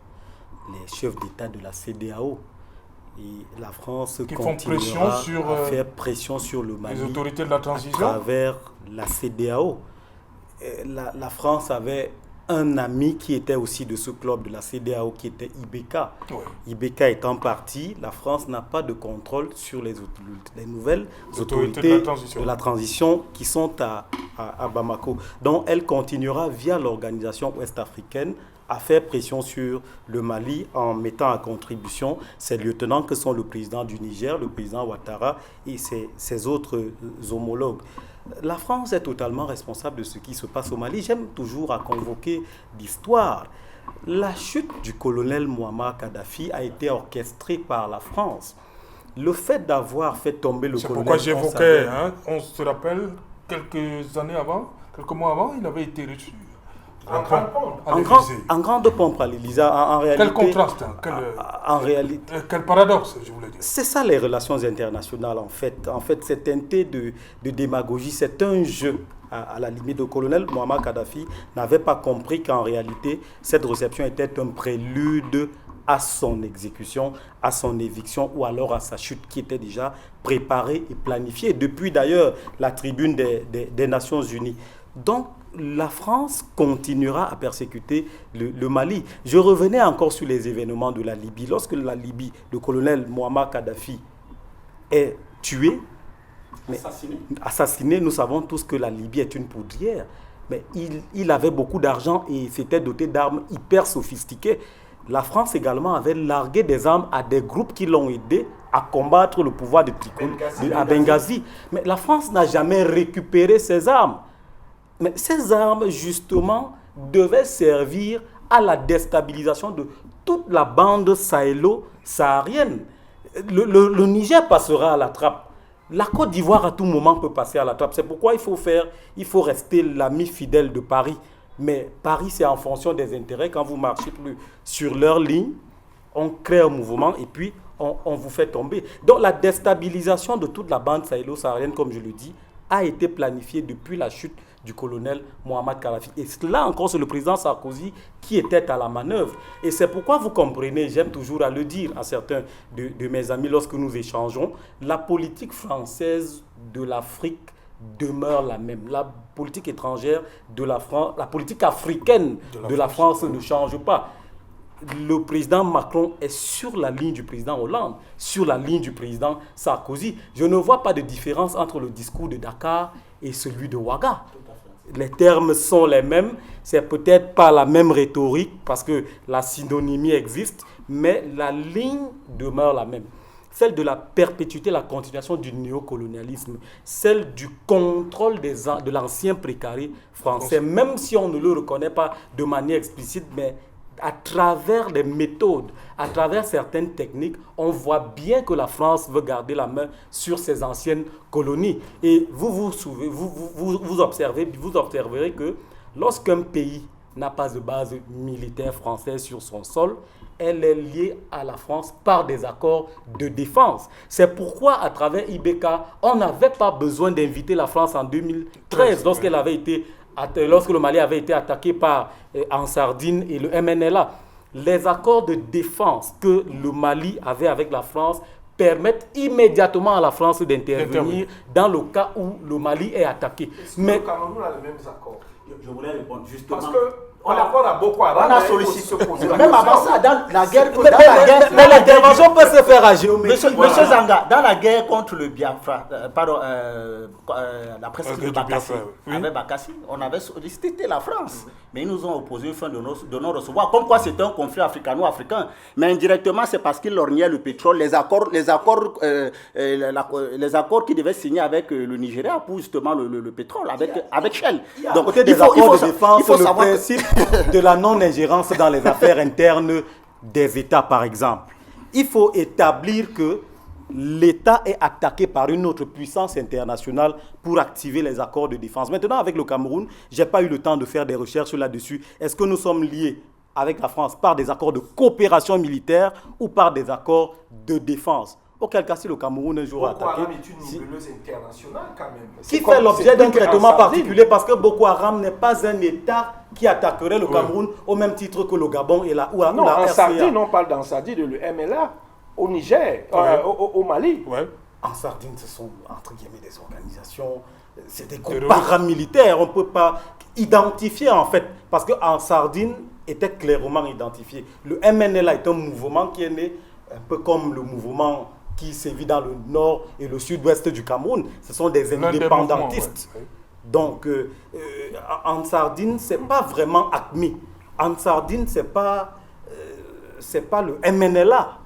les chefs d'État de la CEDEAO. Et la France continuera à faire pression sur le Mali, les autorités de la transition, à travers la CEDEAO. La France avait un ami qui était aussi de ce club de la CEDEAO, qui était Ibeka. Ibeka étant parti, la France n'a pas de contrôle sur les nouvelles autorités de la transition qui sont à Bamako. Donc elle continuera via l'organisation ouest-africaine à faire pression sur le Mali en mettant à contribution ses lieutenants que sont le président du Niger, le président Ouattara et ses autres homologues. La France est totalement responsable de ce qui se passe au Mali. J'aime toujours à convoquer l'histoire. La chute du colonel Muammar Kadhafi a été orchestrée par la France. Le fait d'avoir fait tomber le colonel... C'est pourquoi j'évoquais, on se rappelle, quelques mois avant, il avait été reçu. En grande pompe à l'Élysée. En réalité, quel contraste, en réalité, quel paradoxe, je voulais dire. C'est ça les relations internationales en fait. En fait, c'est teinté de démagogie, c'est un jeu. À la limite, le colonel Muammar Kadhafi n'avait pas compris qu'en réalité, cette réception était un prélude à son exécution, à son éviction ou alors à sa chute qui était déjà préparée et planifiée depuis d'ailleurs la tribune des Nations Unies. Donc, la France continuera à persécuter le Mali. Je revenais encore sur les événements de la Libye. Lorsque la Libye, le colonel Muammar Kadhafi est tué, assassiné, nous savons tous que la Libye est une poudrière. Mais il avait beaucoup d'argent et s'était doté d'armes hyper sophistiquées. La France également avait largué des armes à des groupes qui l'ont aidé à combattre le pouvoir de Tripoli à Benghazi. Mais la France n'a jamais récupéré ces armes. Mais ces armes, justement, devaient servir à la déstabilisation de toute la bande sahélo-saharienne. Le Niger passera à la trappe. La Côte d'Ivoire, à tout moment, peut passer à la trappe. C'est pourquoi il faut rester l'ami fidèle de Paris. Mais Paris, c'est en fonction des intérêts. Quand vous marchez plus sur leur ligne, on crée un mouvement et puis on vous fait tomber. Donc la déstabilisation de toute la bande sahélo-saharienne, comme je le dis, a été planifiée depuis la chute du colonel Muammar Kadhafi. Et là encore, c'est le président Sarkozy qui était à la manœuvre. Et c'est pourquoi vous comprenez, j'aime toujours à le dire à certains de mes amis lorsque nous échangeons, la politique française de l'Afrique demeure la même. La politique étrangère de la France, la politique africaine de la France ne change pas. Le président Macron est sur la ligne du président Hollande, sur la ligne du président Sarkozy. Je ne vois pas de différence entre le discours de Dakar et celui de Ouaga. Les termes sont les mêmes, c'est peut-être pas la même rhétorique parce que la synonymie existe, mais la ligne demeure la même. Celle de la perpétuité, la continuation du néocolonialisme, celle du contrôle de l'ancien précaré français, même si on ne le reconnaît pas de manière explicite, mais à travers les méthodes, à travers certaines techniques, on voit bien que la France veut garder la main sur ses anciennes colonies. Et vous observerez que lorsqu'un pays n'a pas de base militaire française sur son sol, elle est liée à la France par des accords de défense. C'est pourquoi, à travers Ibeka, on n'avait pas besoin d'inviter la France en 2013, lorsqu'elle avait été lorsque le Mali avait été attaqué par Ansardine et le MNLA. Les accords de défense que le Mali avait avec la France permettent immédiatement à la France d'intervenir dans le cas où le Mali est attaqué. Mais le Cameroun a les mêmes accords. Je voulais répondre justement. Parce que par rapport à Boko Haram, on a sollicité. Même avant ça, dans la guerre, mais l'intervention peut se faire à géométrie. Monsieur Zanga, dans la guerre contre le Biafra, la presqu'île de Bakassi, avec Bakassi, on avait sollicité la France, mais ils nous ont opposé une fin de non-recevoir, comme quoi c'était un conflit africano-africain. Mais indirectement, c'est parce qu'ils lorgnaient le pétrole, les accords qui devaient signer avec le Nigeria pour justement le pétrole, avec Shell. Donc, côté des accords de défense, il faut savoir le principe de la non-ingérence dans les affaires internes des États, par exemple. Il faut établir que l'État est attaqué par une autre puissance internationale pour activer les accords de défense. Maintenant, avec le Cameroun, je n'ai pas eu le temps de faire des recherches là-dessus. Est-ce que nous sommes liés avec la France par des accords de coopération militaire ou par des accords de défense? Auquel cas, si le Cameroun un jour attaqué, est une nébuleuse internationale quand même. Qui fait l'objet d'un traitement particulier parce que Boko Haram n'est pas un État qui attaquerait le Cameroun au même titre que le Gabon et la RCA. Non, en Sardine, on parle d'en Sardine, de l'MLA, au Niger, au Mali. En Sardine, ce sont entre guillemets des organisations, c'est des groupes paramilitaires. On ne peut pas identifier en fait, parce qu'en Sardine était clairement identifié. Le MNLA est un mouvement qui est né un peu comme le mouvement qui sévit dans le nord et le sud-ouest du Cameroun. Ce sont des indépendantistes. Donc, en Sardine, ce n'est pas vraiment ACMI. En Sardine, ce n'est pas le MNLA.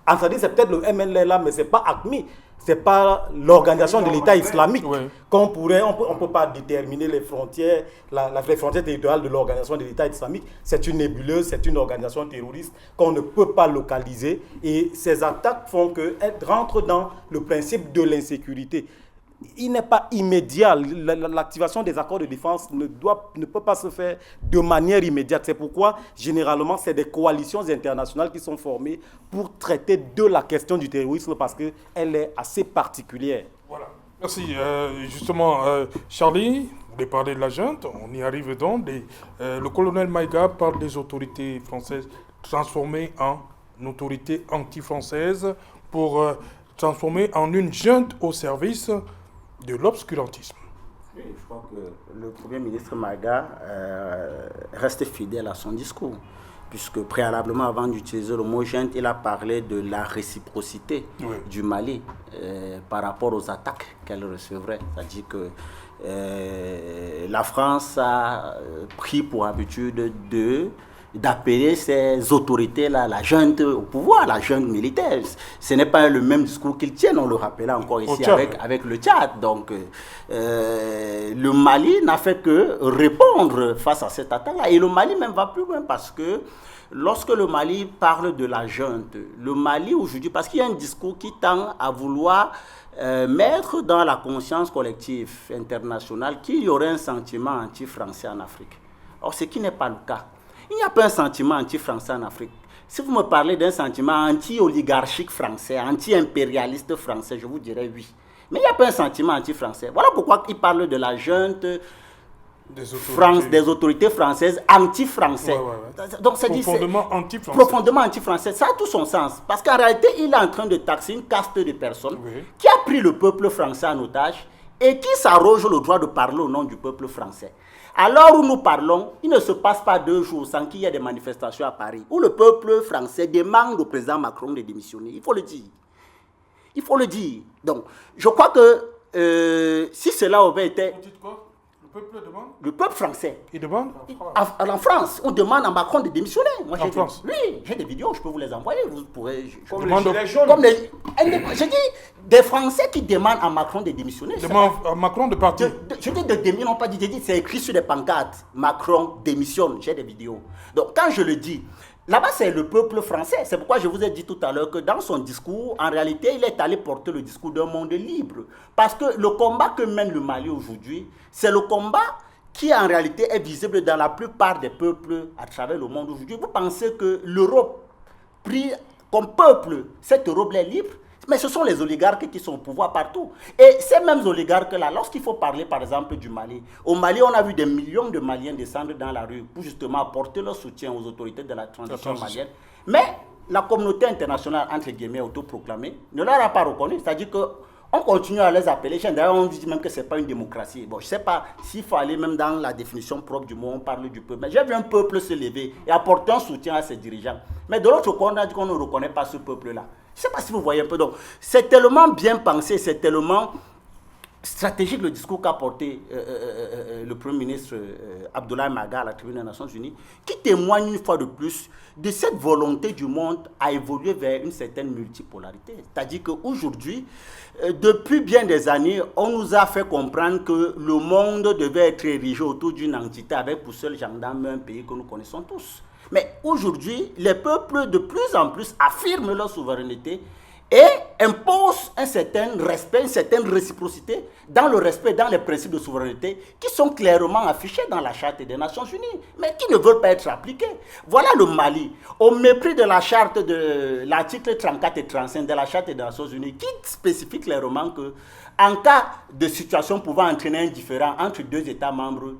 En Sardine, c'est peut-être le MNLA, mais ce n'est pas ACMI. Ce n'est pas l'organisation de l'État islamique. On ne peut pas déterminer les frontières, les frontières territoriales de l'organisation de l'État islamique. C'est une nébuleuse, c'est une organisation terroriste qu'on ne peut pas localiser. Et ces attaques font qu'elles rentrent dans le principe de l'insécurité. Il n'est pas immédiat. L'activation des accords de défense ne peut pas se faire de manière immédiate. C'est pourquoi, généralement, c'est des coalitions internationales qui sont formées pour traiter de la question du terrorisme parce qu'elle est assez particulière. Voilà. Merci. Justement, Charlie, vous voulez parler de la junte. On y arrive donc. Le colonel Maïga parle des autorités françaises transformées en autorités anti-françaises pour transformer en une junte au service de l'obscurantisme. Oui, je crois que le Premier ministre Maïga reste fidèle à son discours, puisque préalablement, avant d'utiliser le mot junte, il a parlé de la réciprocité du Mali par rapport aux attaques qu'elle recevrait. C'est-à-dire que la France a pris pour habitude d'appeler ces autorités-là, la junte au pouvoir, la junte militaire. Ce n'est pas le même discours qu'ils tiennent, on le rappelait encore ici avec le Tchad. Donc, le Mali n'a fait que répondre face à cette attaque-là. Et le Mali même va plus loin parce que lorsque le Mali parle de la junte, le Mali aujourd'hui, parce qu'il y a un discours qui tend à vouloir mettre dans la conscience collective internationale qu'il y aurait un sentiment anti-français en Afrique. Or, ce qui n'est pas le cas. Il n'y a pas un sentiment anti-français en Afrique. Si vous me parlez d'un sentiment anti-oligarchique français, anti-impérialiste français, je vous dirais oui. Mais il n'y a pas un sentiment anti-français. Voilà pourquoi il parle de la junte des autorités françaises anti-français. Donc, profondément anti-français. Profondément anti-français. Ça a tout son sens. Parce qu'en réalité, il est en train de taxer une caste de personnes qui a pris le peuple français en otage et qui s'arroge le droit de parler au nom du peuple français. À l'heure où nous parlons, il ne se passe pas 2 jours sans qu'il y ait des manifestations à Paris, où le peuple français demande au président Macron de démissionner. Il faut le dire. Il faut le dire. Donc, je crois que si cela avait été... Vous dites quoi ? Le peuple demande ? Le peuple français. Il demande ? En France, on demande à Macron de démissionner. Moi, en France ? Oui, j'ai des vidéos, je peux vous les envoyer. Vous pourrez... Comme les gilets jaunes. J'ai dit des Français qui demandent à Macron de démissionner. Demandent à Macron de partir. Je dis de démissionner, non pas dit, c'est écrit sur des pancartes. Macron démissionne, j'ai des vidéos. Donc quand je le dis, là-bas c'est le peuple français. C'est pourquoi je vous ai dit tout à l'heure que dans son discours, en réalité, il est allé porter le discours d'un monde libre. Parce que le combat que mène le Mali aujourd'hui, c'est le combat qui en réalité est visible dans la plupart des peuples à travers le monde aujourd'hui. Vous pensez que l'Europe, pris comme peuple, cette Europe est libre? Mais ce sont les oligarques qui sont au pouvoir partout. Et ces mêmes oligarques-là, lorsqu'il faut parler par exemple du Mali, au Mali, on a vu des millions de Maliens descendre dans la rue pour justement apporter leur soutien aux autorités de la transition malienne. Mais la communauté internationale, entre guillemets, autoproclamée, ne leur a pas reconnu. C'est-à-dire qu'on continue à les appeler. D'ailleurs, on dit même que ce n'est pas une démocratie. Bon, je ne sais pas s'il faut aller même dans la définition propre du mot, on parle du peuple. Mais j'ai vu un peuple se lever et apporter un soutien à ses dirigeants. Mais de l'autre côté, on a dit qu'on ne reconnaît pas ce peuple-là. Je ne sais pas si vous voyez un peu. Donc, c'est tellement bien pensé, c'est tellement stratégique le discours qu'a porté le Premier ministre Abdoulaye Maga à la tribune des Nations Unies, qui témoigne une fois de plus de cette volonté du monde à évoluer vers une certaine multipolarité. C'est-à-dire qu'aujourd'hui, depuis bien des années, on nous a fait comprendre que le monde devait être érigé autour d'une entité avec pour seul gendarme un pays que nous connaissons tous. Mais aujourd'hui, les peuples de plus en plus affirment leur souveraineté et imposent un certain respect, une certaine réciprocité dans le respect, dans les principes de souveraineté qui sont clairement affichés dans la Charte des Nations Unies, mais qui ne veulent pas être appliqués. Voilà le Mali, au mépris de la Charte de l'article 34 et 35 de la Charte des Nations Unies, qui spécifie clairement que, en cas de situation pouvant entraîner un différend entre deux États membres,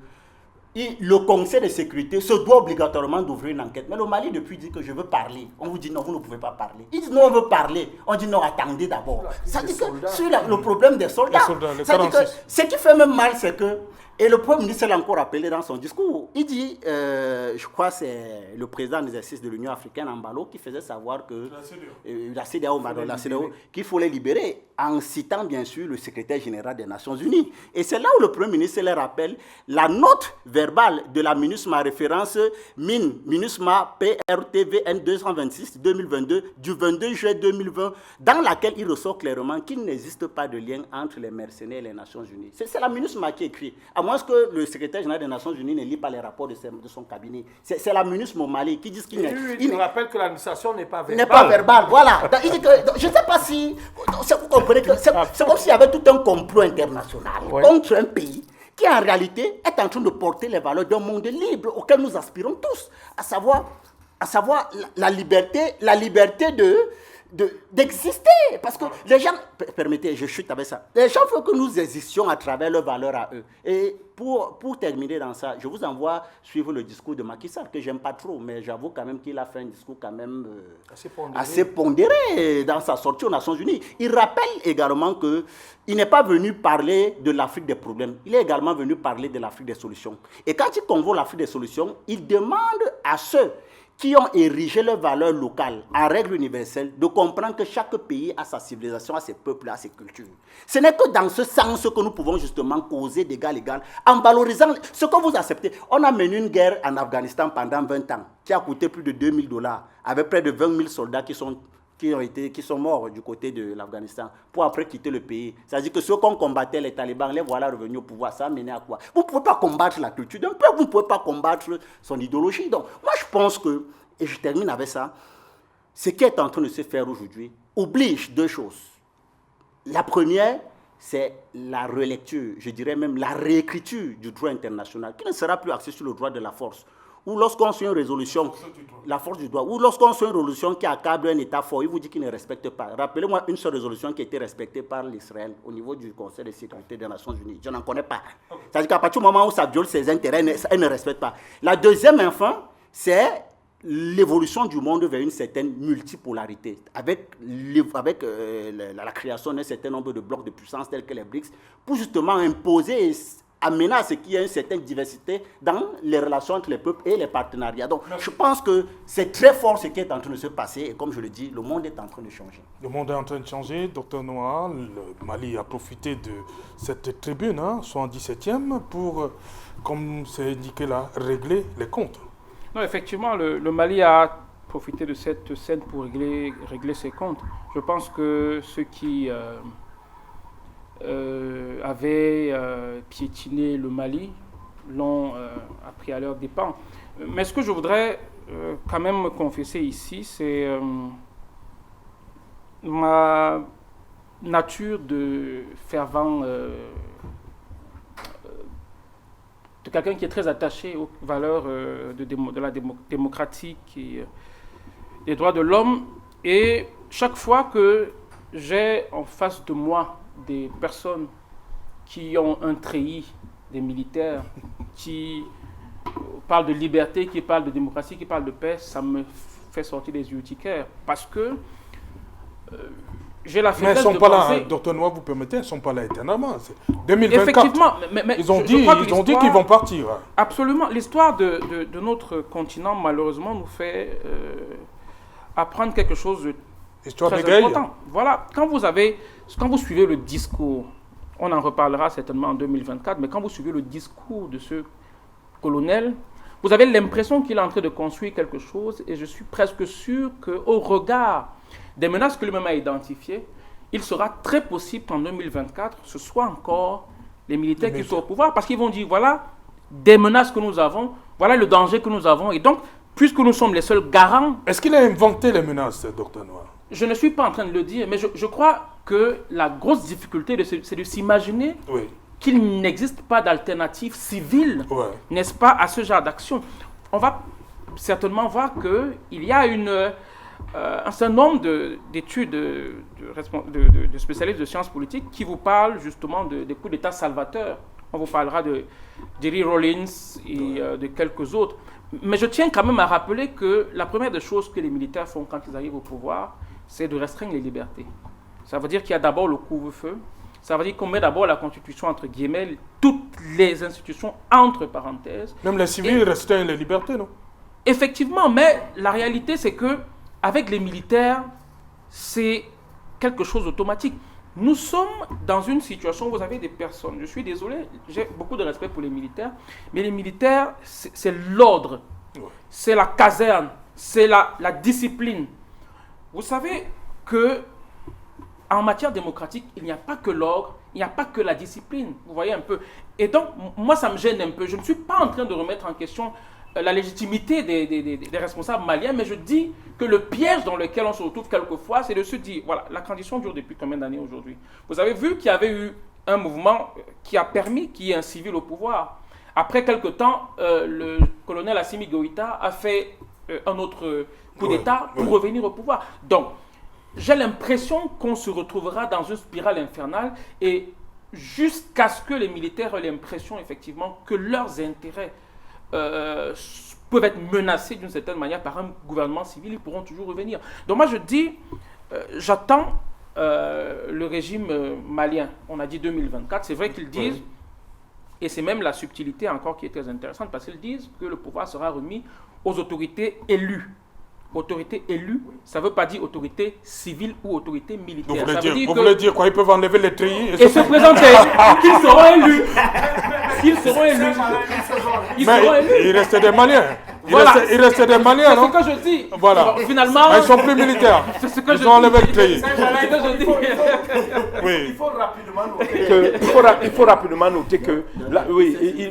le Conseil de sécurité se doit obligatoirement d'ouvrir une enquête. Mais le Mali, depuis, dit que je veux parler. On vous dit non, vous ne pouvez pas parler. Ils disent non, on veut parler. On dit non, attendez d'abord. Ça dit que sur le problème des soldats, ça dit que ce qui fait même mal, c'est que, et le Premier ministre l'a encore rappelé dans son discours, il dit, je crois que c'est le président en exercice de l'Union africaine, Mbalo, qui faisait savoir que la CEDEAO, qu'il faut les libérer, en citant bien sûr le secrétaire général des Nations Unies. Et c'est là où le Premier ministre les rappelle la note verbale de la MINUSMA, référence MINUSMA PRTVN 226-2022 du 22 juillet 2020, dans laquelle il ressort clairement qu'il n'existe pas de lien entre les mercenaires et les Nations Unies. C'est la MINUSMA qui écrit. À moins que le secrétaire général des Nations Unies ne lit pas les rapports de son cabinet. C'est la MINUSMA au Mali qui dit qu'il n'y a... Il nous rappelle que l'administration n'est pas verbale. N'est pas verbale, voilà. Donc, il dit que, je ne sais pas si... Vous comprenez que c'est comme s'il y avait tout un complot international contre un pays qui en réalité est en train de porter les valeurs d'un monde libre auquel nous aspirons tous, à savoir la liberté d'exister. Parce que les gens, permettez, je chute avec ça, les gens veulent que nous existions à travers leurs valeurs à eux. Et pour terminer dans ça, je vous envoie suivre le discours de Macky Sall, que j'aime pas trop, mais j'avoue quand même qu'il a fait un discours quand même assez pondéré dans sa sortie aux Nations Unies. Il rappelle également qu'il n'est pas venu parler de l'Afrique des problèmes, il est également venu parler de l'Afrique des solutions. Et quand il convoque l'Afrique des solutions, il demande à ceux qui ont érigé leurs valeurs locales en règle universelle, de comprendre que chaque pays a sa civilisation, a ses peuples, a ses cultures. Ce n'est que dans ce sens que nous pouvons justement causer d'égal à égal, en valorisant ce que vous acceptez. On a mené une guerre en Afghanistan pendant 20 ans, qui a coûté plus de 2000 $, avec près de 20 000 soldats qui sont morts du côté de l'Afghanistan pour après quitter le pays. C'est-à-dire que ceux qu'on combattait, les talibans, les voilà revenus au pouvoir. Ça a mené à quoi? Vous ne pouvez pas combattre la culture d'un peuple, vous ne pouvez pas combattre son idéologie. Donc, moi, je pense que, et je termine avec ça, ce qui est en train de se faire aujourd'hui oblige deux choses. La première, c'est la relecture, je dirais même la réécriture du droit international, qui ne sera plus axé sur le droit de la force. Ou lorsqu'on fait une résolution, la force du droit, ou lorsqu'on fait une résolution qui accable un État fort, il vous dit qu'il ne respecte pas. Rappelez-moi une seule résolution qui a été respectée par l'Israël au niveau du Conseil de sécurité des Nations Unies. Je n'en connais pas. C'est-à-dire qu'à partir du moment où ça viole ses intérêts, elle ne respecte pas. La deuxième, enfin, c'est l'évolution du monde vers une certaine multipolarité, avec la création d'un certain nombre de blocs de puissance tels que les BRICS, pour justement imposer et amener à ce qu'il y ait une certaine diversité dans les relations entre les peuples et les partenariats. Donc, je pense que c'est très fort ce qui est en train de se passer, et comme je le dis, le monde est en train de changer. Le monde est en train de changer. Dr Noah, le Mali a profité de cette tribune, son 17e, pour, comme c'est indiqué là, régler les comptes. Non, effectivement, le Mali a profité de cette scène pour régler ses comptes. Je pense que ceux qui avaient piétiné le Mali l'ont appris à leur dépens. Mais ce que je voudrais quand même confesser ici, c'est ma nature de fervent, de quelqu'un qui est très attaché aux valeurs de la démocratique et des droits de l'homme. Et chaque fois que j'ai en face de moi des personnes qui ont un treillis, des militaires, qui parlent de liberté, qui parlent de démocratie, qui parlent de paix, ça me fait sortir des urticaires. Parce que j'ai la faiblesse de penser... Mais elles ne sont pas là, Dr Noir, vous permettez, elles ne sont pas là éternellement. C'est 2024. Effectivement, mais ils ont dit qu'ils vont partir. Absolument. L'histoire de notre continent, malheureusement, nous fait apprendre quelque chose de très important. Voilà, quand vous suivez le discours, on en reparlera certainement en 2024, mais quand vous suivez le discours de ce colonel, vous avez l'impression qu'il est en train de construire quelque chose, et je suis presque sûr qu'au regard des menaces que lui-même a identifiées, il sera très possible qu'en 2024, ce soit encore les militaires qui soient au pouvoir, parce qu'ils vont dire, voilà des menaces que nous avons, voilà le danger que nous avons, et donc, puisque nous sommes les seuls garants... Est-ce qu'il a inventé les menaces, Dr Noir? Je ne suis pas en train de le dire, mais je crois que la grosse difficulté, c'est de s'imaginer qu'il n'existe pas d'alternative civile, n'est-ce pas, à ce genre d'action. On va certainement voir qu'il y a un certain nombre d'études de spécialistes de sciences politiques qui vous parlent justement des coups d'État salvateurs. On vous parlera de Jerry Rawlins et de quelques autres. Mais je tiens quand même à rappeler que la première des choses que les militaires font quand ils arrivent au pouvoir, c'est de restreindre les libertés. Ça veut dire qu'il y a d'abord le couvre-feu. Ça veut dire qu'on met d'abord la Constitution entre guillemets, toutes les institutions entre parenthèses. Même les civils restreignent les libertés, non? Effectivement, mais la réalité, c'est que avec les militaires, c'est quelque chose d'automatique. Nous sommes dans une situation où vous avez des personnes, je suis désolé, j'ai beaucoup de respect pour les militaires, mais les militaires, c'est l'ordre, c'est la caserne, c'est la discipline. Vous savez que en matière démocratique, il n'y a pas que l'ordre, il n'y a pas que la discipline, vous voyez un peu. Et donc, moi, ça me gêne un peu. Je ne suis pas en train de remettre en question la légitimité des responsables maliens, mais je dis que le piège dans lequel on se retrouve quelquefois, c'est de se dire, voilà, la transition dure depuis combien d'années aujourd'hui? Vous avez vu qu'il y avait eu un mouvement qui a permis qu'il y ait un civil au pouvoir. Après quelque temps, le colonel Assimi Goïta a fait un autre coup d'État pour revenir au pouvoir. Donc, j'ai l'impression qu'on se retrouvera dans une spirale infernale et jusqu'à ce que les militaires aient l'impression effectivement que leurs intérêts peuvent être menacés d'une certaine manière par un gouvernement civil, ils pourront toujours revenir. Donc moi je dis, j'attends le régime malien, on a dit 2024, c'est vrai qu'ils disent, et c'est même la subtilité encore qui est très intéressante, parce qu'ils disent que le pouvoir sera remis aux autorités élues. Autorité élue, ça ne veut pas dire autorité civile ou autorité militaire. Vous voulez dire quoi? Ils peuvent enlever les treillis et se présenter. Qu'ils seront élus. Qu'ils seront élus. Il restait des Maliens. Voilà. Il restait des Maliens, non? C'est ce que je dis. Voilà. Alors, finalement, ils ne sont plus militaires. C'est ce que ils ont enlevé le treillis. C'est ce que je dis. Oui. Il faut rapidement noter que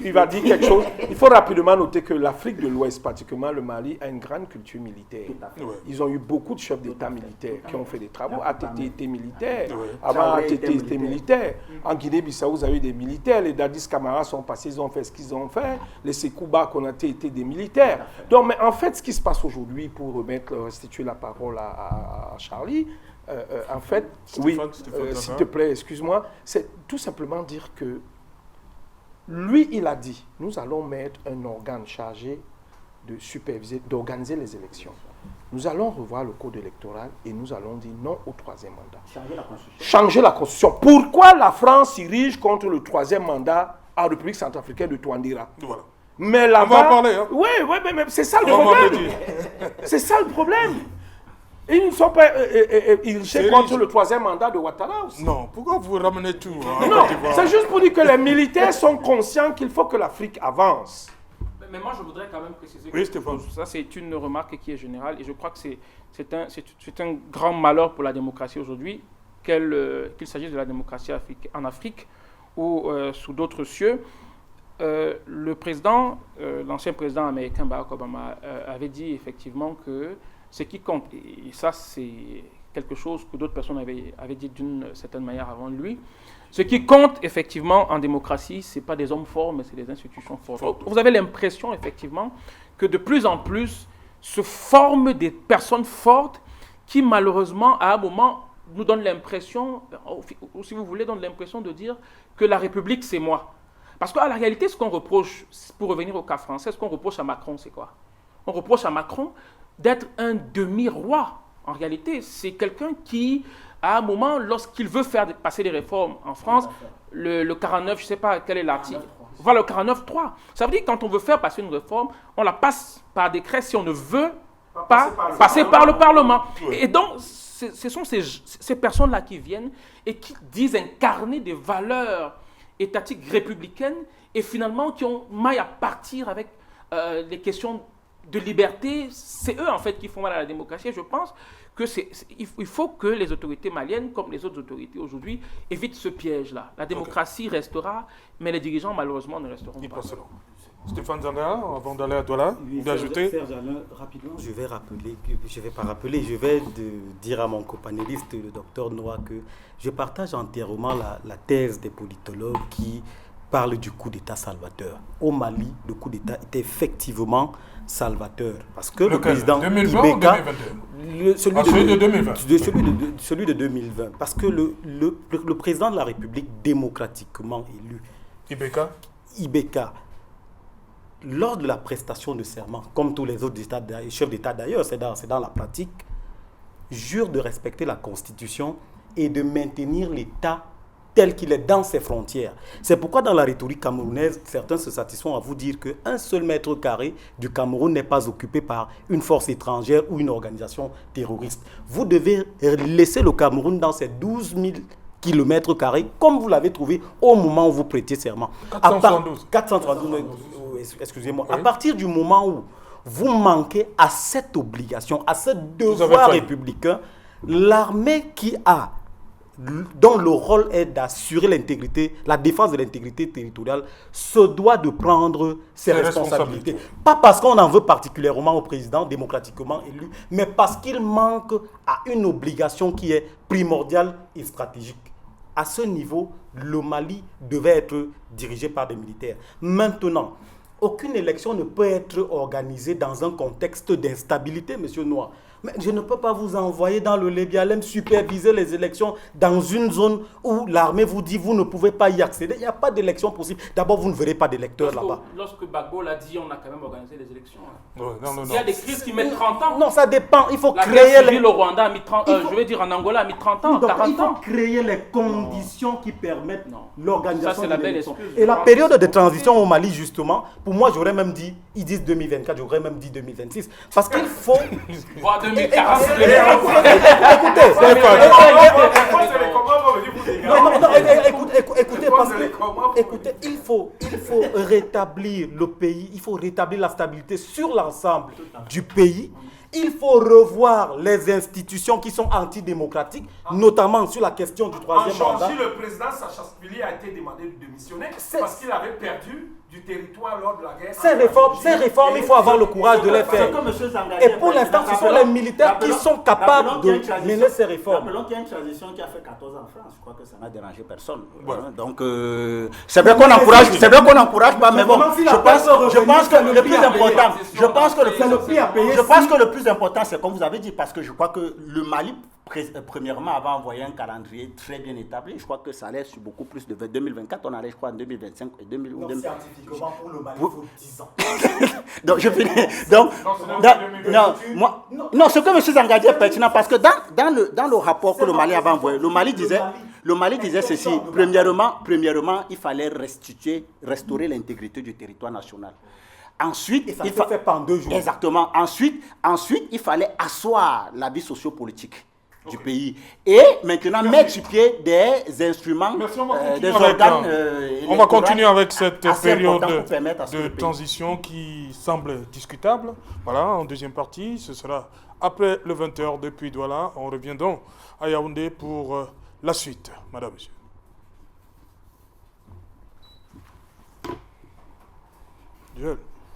il va dire quelque chose. Il faut rapidement noter que l'Afrique de l'Ouest, particulièrement le Mali, a une grande culture militaire. Ils ont eu beaucoup de chefs d'État militaires qui ont fait des travaux. ATT était militaire. Avant, ATT était militaire. En Guinée-Bissau, vous avez eu des militaires. Les Dadis Camara sont passés, ils ont fait ce qu'ils ont fait. Les Sekouba Konaté étaient des militaires. Donc, mais en fait, ce qui se passe aujourd'hui, pour restituer la parole à Charlie, en fait, Stéphane, s'il te plaît, excuse-moi, c'est tout simplement dire que lui, il a dit, nous allons mettre un organe chargé de superviser, d'organiser les élections. Nous allons revoir le code électoral et nous allons dire non au troisième mandat. Changer la Constitution. Pourquoi la France s'irige contre le troisième mandat en République centrafricaine de Touandira? Voilà. Mais là-bas, on va en parler. Hein? Oui, mais c'est ça le problème. C'est ça le problème. Ils ne sont pas irrigés contre le troisième mandat de Ouattara aussi. Non, pourquoi vous ramenez tout? Non, c'est juste pour dire que les militaires sont conscients qu'il faut que l'Afrique avance. Mais moi, je voudrais quand même préciser que ça, c'est une remarque qui est générale et je crois que c'est un grand malheur pour la démocratie aujourd'hui, qu'il s'agisse de la démocratie en Afrique ou sous d'autres cieux. Le président, l'ancien président américain Barack Obama avait dit effectivement que ce qui compte, et ça c'est quelque chose que d'autres personnes avaient dit d'une certaine manière avant lui, ce qui compte effectivement en démocratie, ce n'est pas des hommes forts, mais c'est des institutions fortes. Vous avez l'impression effectivement que de plus en plus se forment des personnes fortes qui malheureusement à un moment nous donne l'impression, ou si vous voulez, donne l'impression de dire que la République, c'est moi. Parce qu'à la réalité, ce qu'on reproche, pour revenir au cas français, ce qu'on reproche à Macron, c'est quoi? On reproche à Macron d'être un demi-roi. En réalité, c'est quelqu'un qui, à un moment, lorsqu'il veut faire passer des réformes en France, le 49, je ne sais pas quel est l'article, voilà le 49.3. Ça veut dire que quand on veut faire passer une réforme, on la passe par décret si on ne veut pas passer par le Parlement. Et donc, ce sont ces personnes-là qui viennent et qui disent incarner des valeurs étatiques républicaines et finalement qui ont maille à partir avec les questions de liberté. C'est eux en fait qui font mal à la démocratie. Et je pense qu'il faut que les autorités maliennes, comme les autres autorités aujourd'hui, évitent ce piège-là. La démocratie restera, mais les dirigeants malheureusement ne resteront pas. Stéphane Zanga, avant d'aller à Douala, d'ajouter. Rapidement, je vais dire à mon copanéliste, le docteur Noah, que je partage entièrement la thèse des politologues qui parlent du coup d'État salvateur. Au Mali, le coup d'État était effectivement salvateur. Parce que le président 2020 Ibeka, ou 2022 celui de 2020. Celui de 2020. Parce que le président de la République démocratiquement élu, Ibeka, lors de la prestation de serment, comme tous les autres chefs d'État d'ailleurs, c'est dans la pratique, jure de respecter la Constitution et de maintenir l'État tel qu'il est dans ses frontières. C'est pourquoi dans la rhétorique camerounaise, certains se satisfont à vous dire qu'un seul mètre carré du Cameroun n'est pas occupé par une force étrangère ou une organisation terroriste. Vous devez laisser le Cameroun dans ses 12 000 kilomètres carrés, comme vous l'avez trouvé au moment où vous prêtiez serment. 472. Excusez-moi. Oui. À partir du moment où vous manquez à cette obligation, à ce devoir républicain, l'armée dont le rôle est d'assurer l'intégrité, la défense de l'intégrité territoriale, se doit de prendre ses responsabilités. Pas parce qu'on en veut particulièrement au président démocratiquement élu, mais parce qu'il manque à une obligation qui est primordiale et stratégique. À ce niveau, le Mali devait être dirigé par des militaires. Maintenant, aucune élection ne peut être organisée dans un contexte d'instabilité, monsieur Noir. Mais je ne peux pas vous envoyer dans le Lébialem superviser les élections dans une zone où l'armée vous dit vous ne pouvez pas y accéder. Il n'y a pas d'élection possible. D'abord, vous ne verrez pas d'électeurs là-bas. Lorsque Gbagbo l'a dit, on a quand même organisé les élections. Non. Il y a des crises qui mettent 30 ans. Non, ça dépend. Il faut la créer... Le Rwanda a mis 30 ans. Je veux dire, en Angola a mis 30 ans, 40 ans. Il faut créer les conditions qui permettent l'organisation de l'élection. Et la période de transition au Mali, justement, pour moi, j'aurais même dit, ils disent 2024, j'aurais même dit 2026. Parce qu'il faut... Voire 2040. Écoutez, il faut rétablir le pays, il faut rétablir la stabilité sur l'ensemble du pays. Il faut revoir les institutions qui sont antidémocratiques, notamment sur la question du troisième mandat. Le président Sachaspili a été demandé de démissionner parce qu'il avait perdu du territoire lors de la guerre. Ces réformes, il faut avoir le courage de les faire. Et pour l'instant, ce sont les militaires qui sont capables de mener ces réformes. Rappelons qu'il y a une transition qui a fait 14 ans en France. Je crois que ça n'a dérangé personne. Voilà. Donc, c'est vrai qu'on n'encourage pas, mais bon, je pense que le plus important, le plus important, c'est comme vous avez dit, parce que je crois que le Mali, premièrement, avait envoyé un calendrier très bien établi. Je crois que ça allait sur beaucoup plus de 2024. On allait, je crois, en 2025 et 2020. Scientifiquement, pour le Mali, il faut 10 ans. Donc, je finis. Donc, non, ce que M. Zangadi est pertinent, parce que dans le rapport que le Mali avait envoyé, le Mali disait ceci. Premièrement, il fallait restaurer l'intégrité du territoire national. Ensuite, il fait pas en 2 jours. Exactement. Ensuite, il fallait asseoir la vie sociopolitique du pays. Et maintenant, mettre sur pied des instruments, des organes. On va continuer avec cette période de transition qui semble discutable. Voilà, en deuxième partie, ce sera après le 20h depuis Douala. On revient donc à Yaoundé pour la suite. Madame, monsieur. Joël.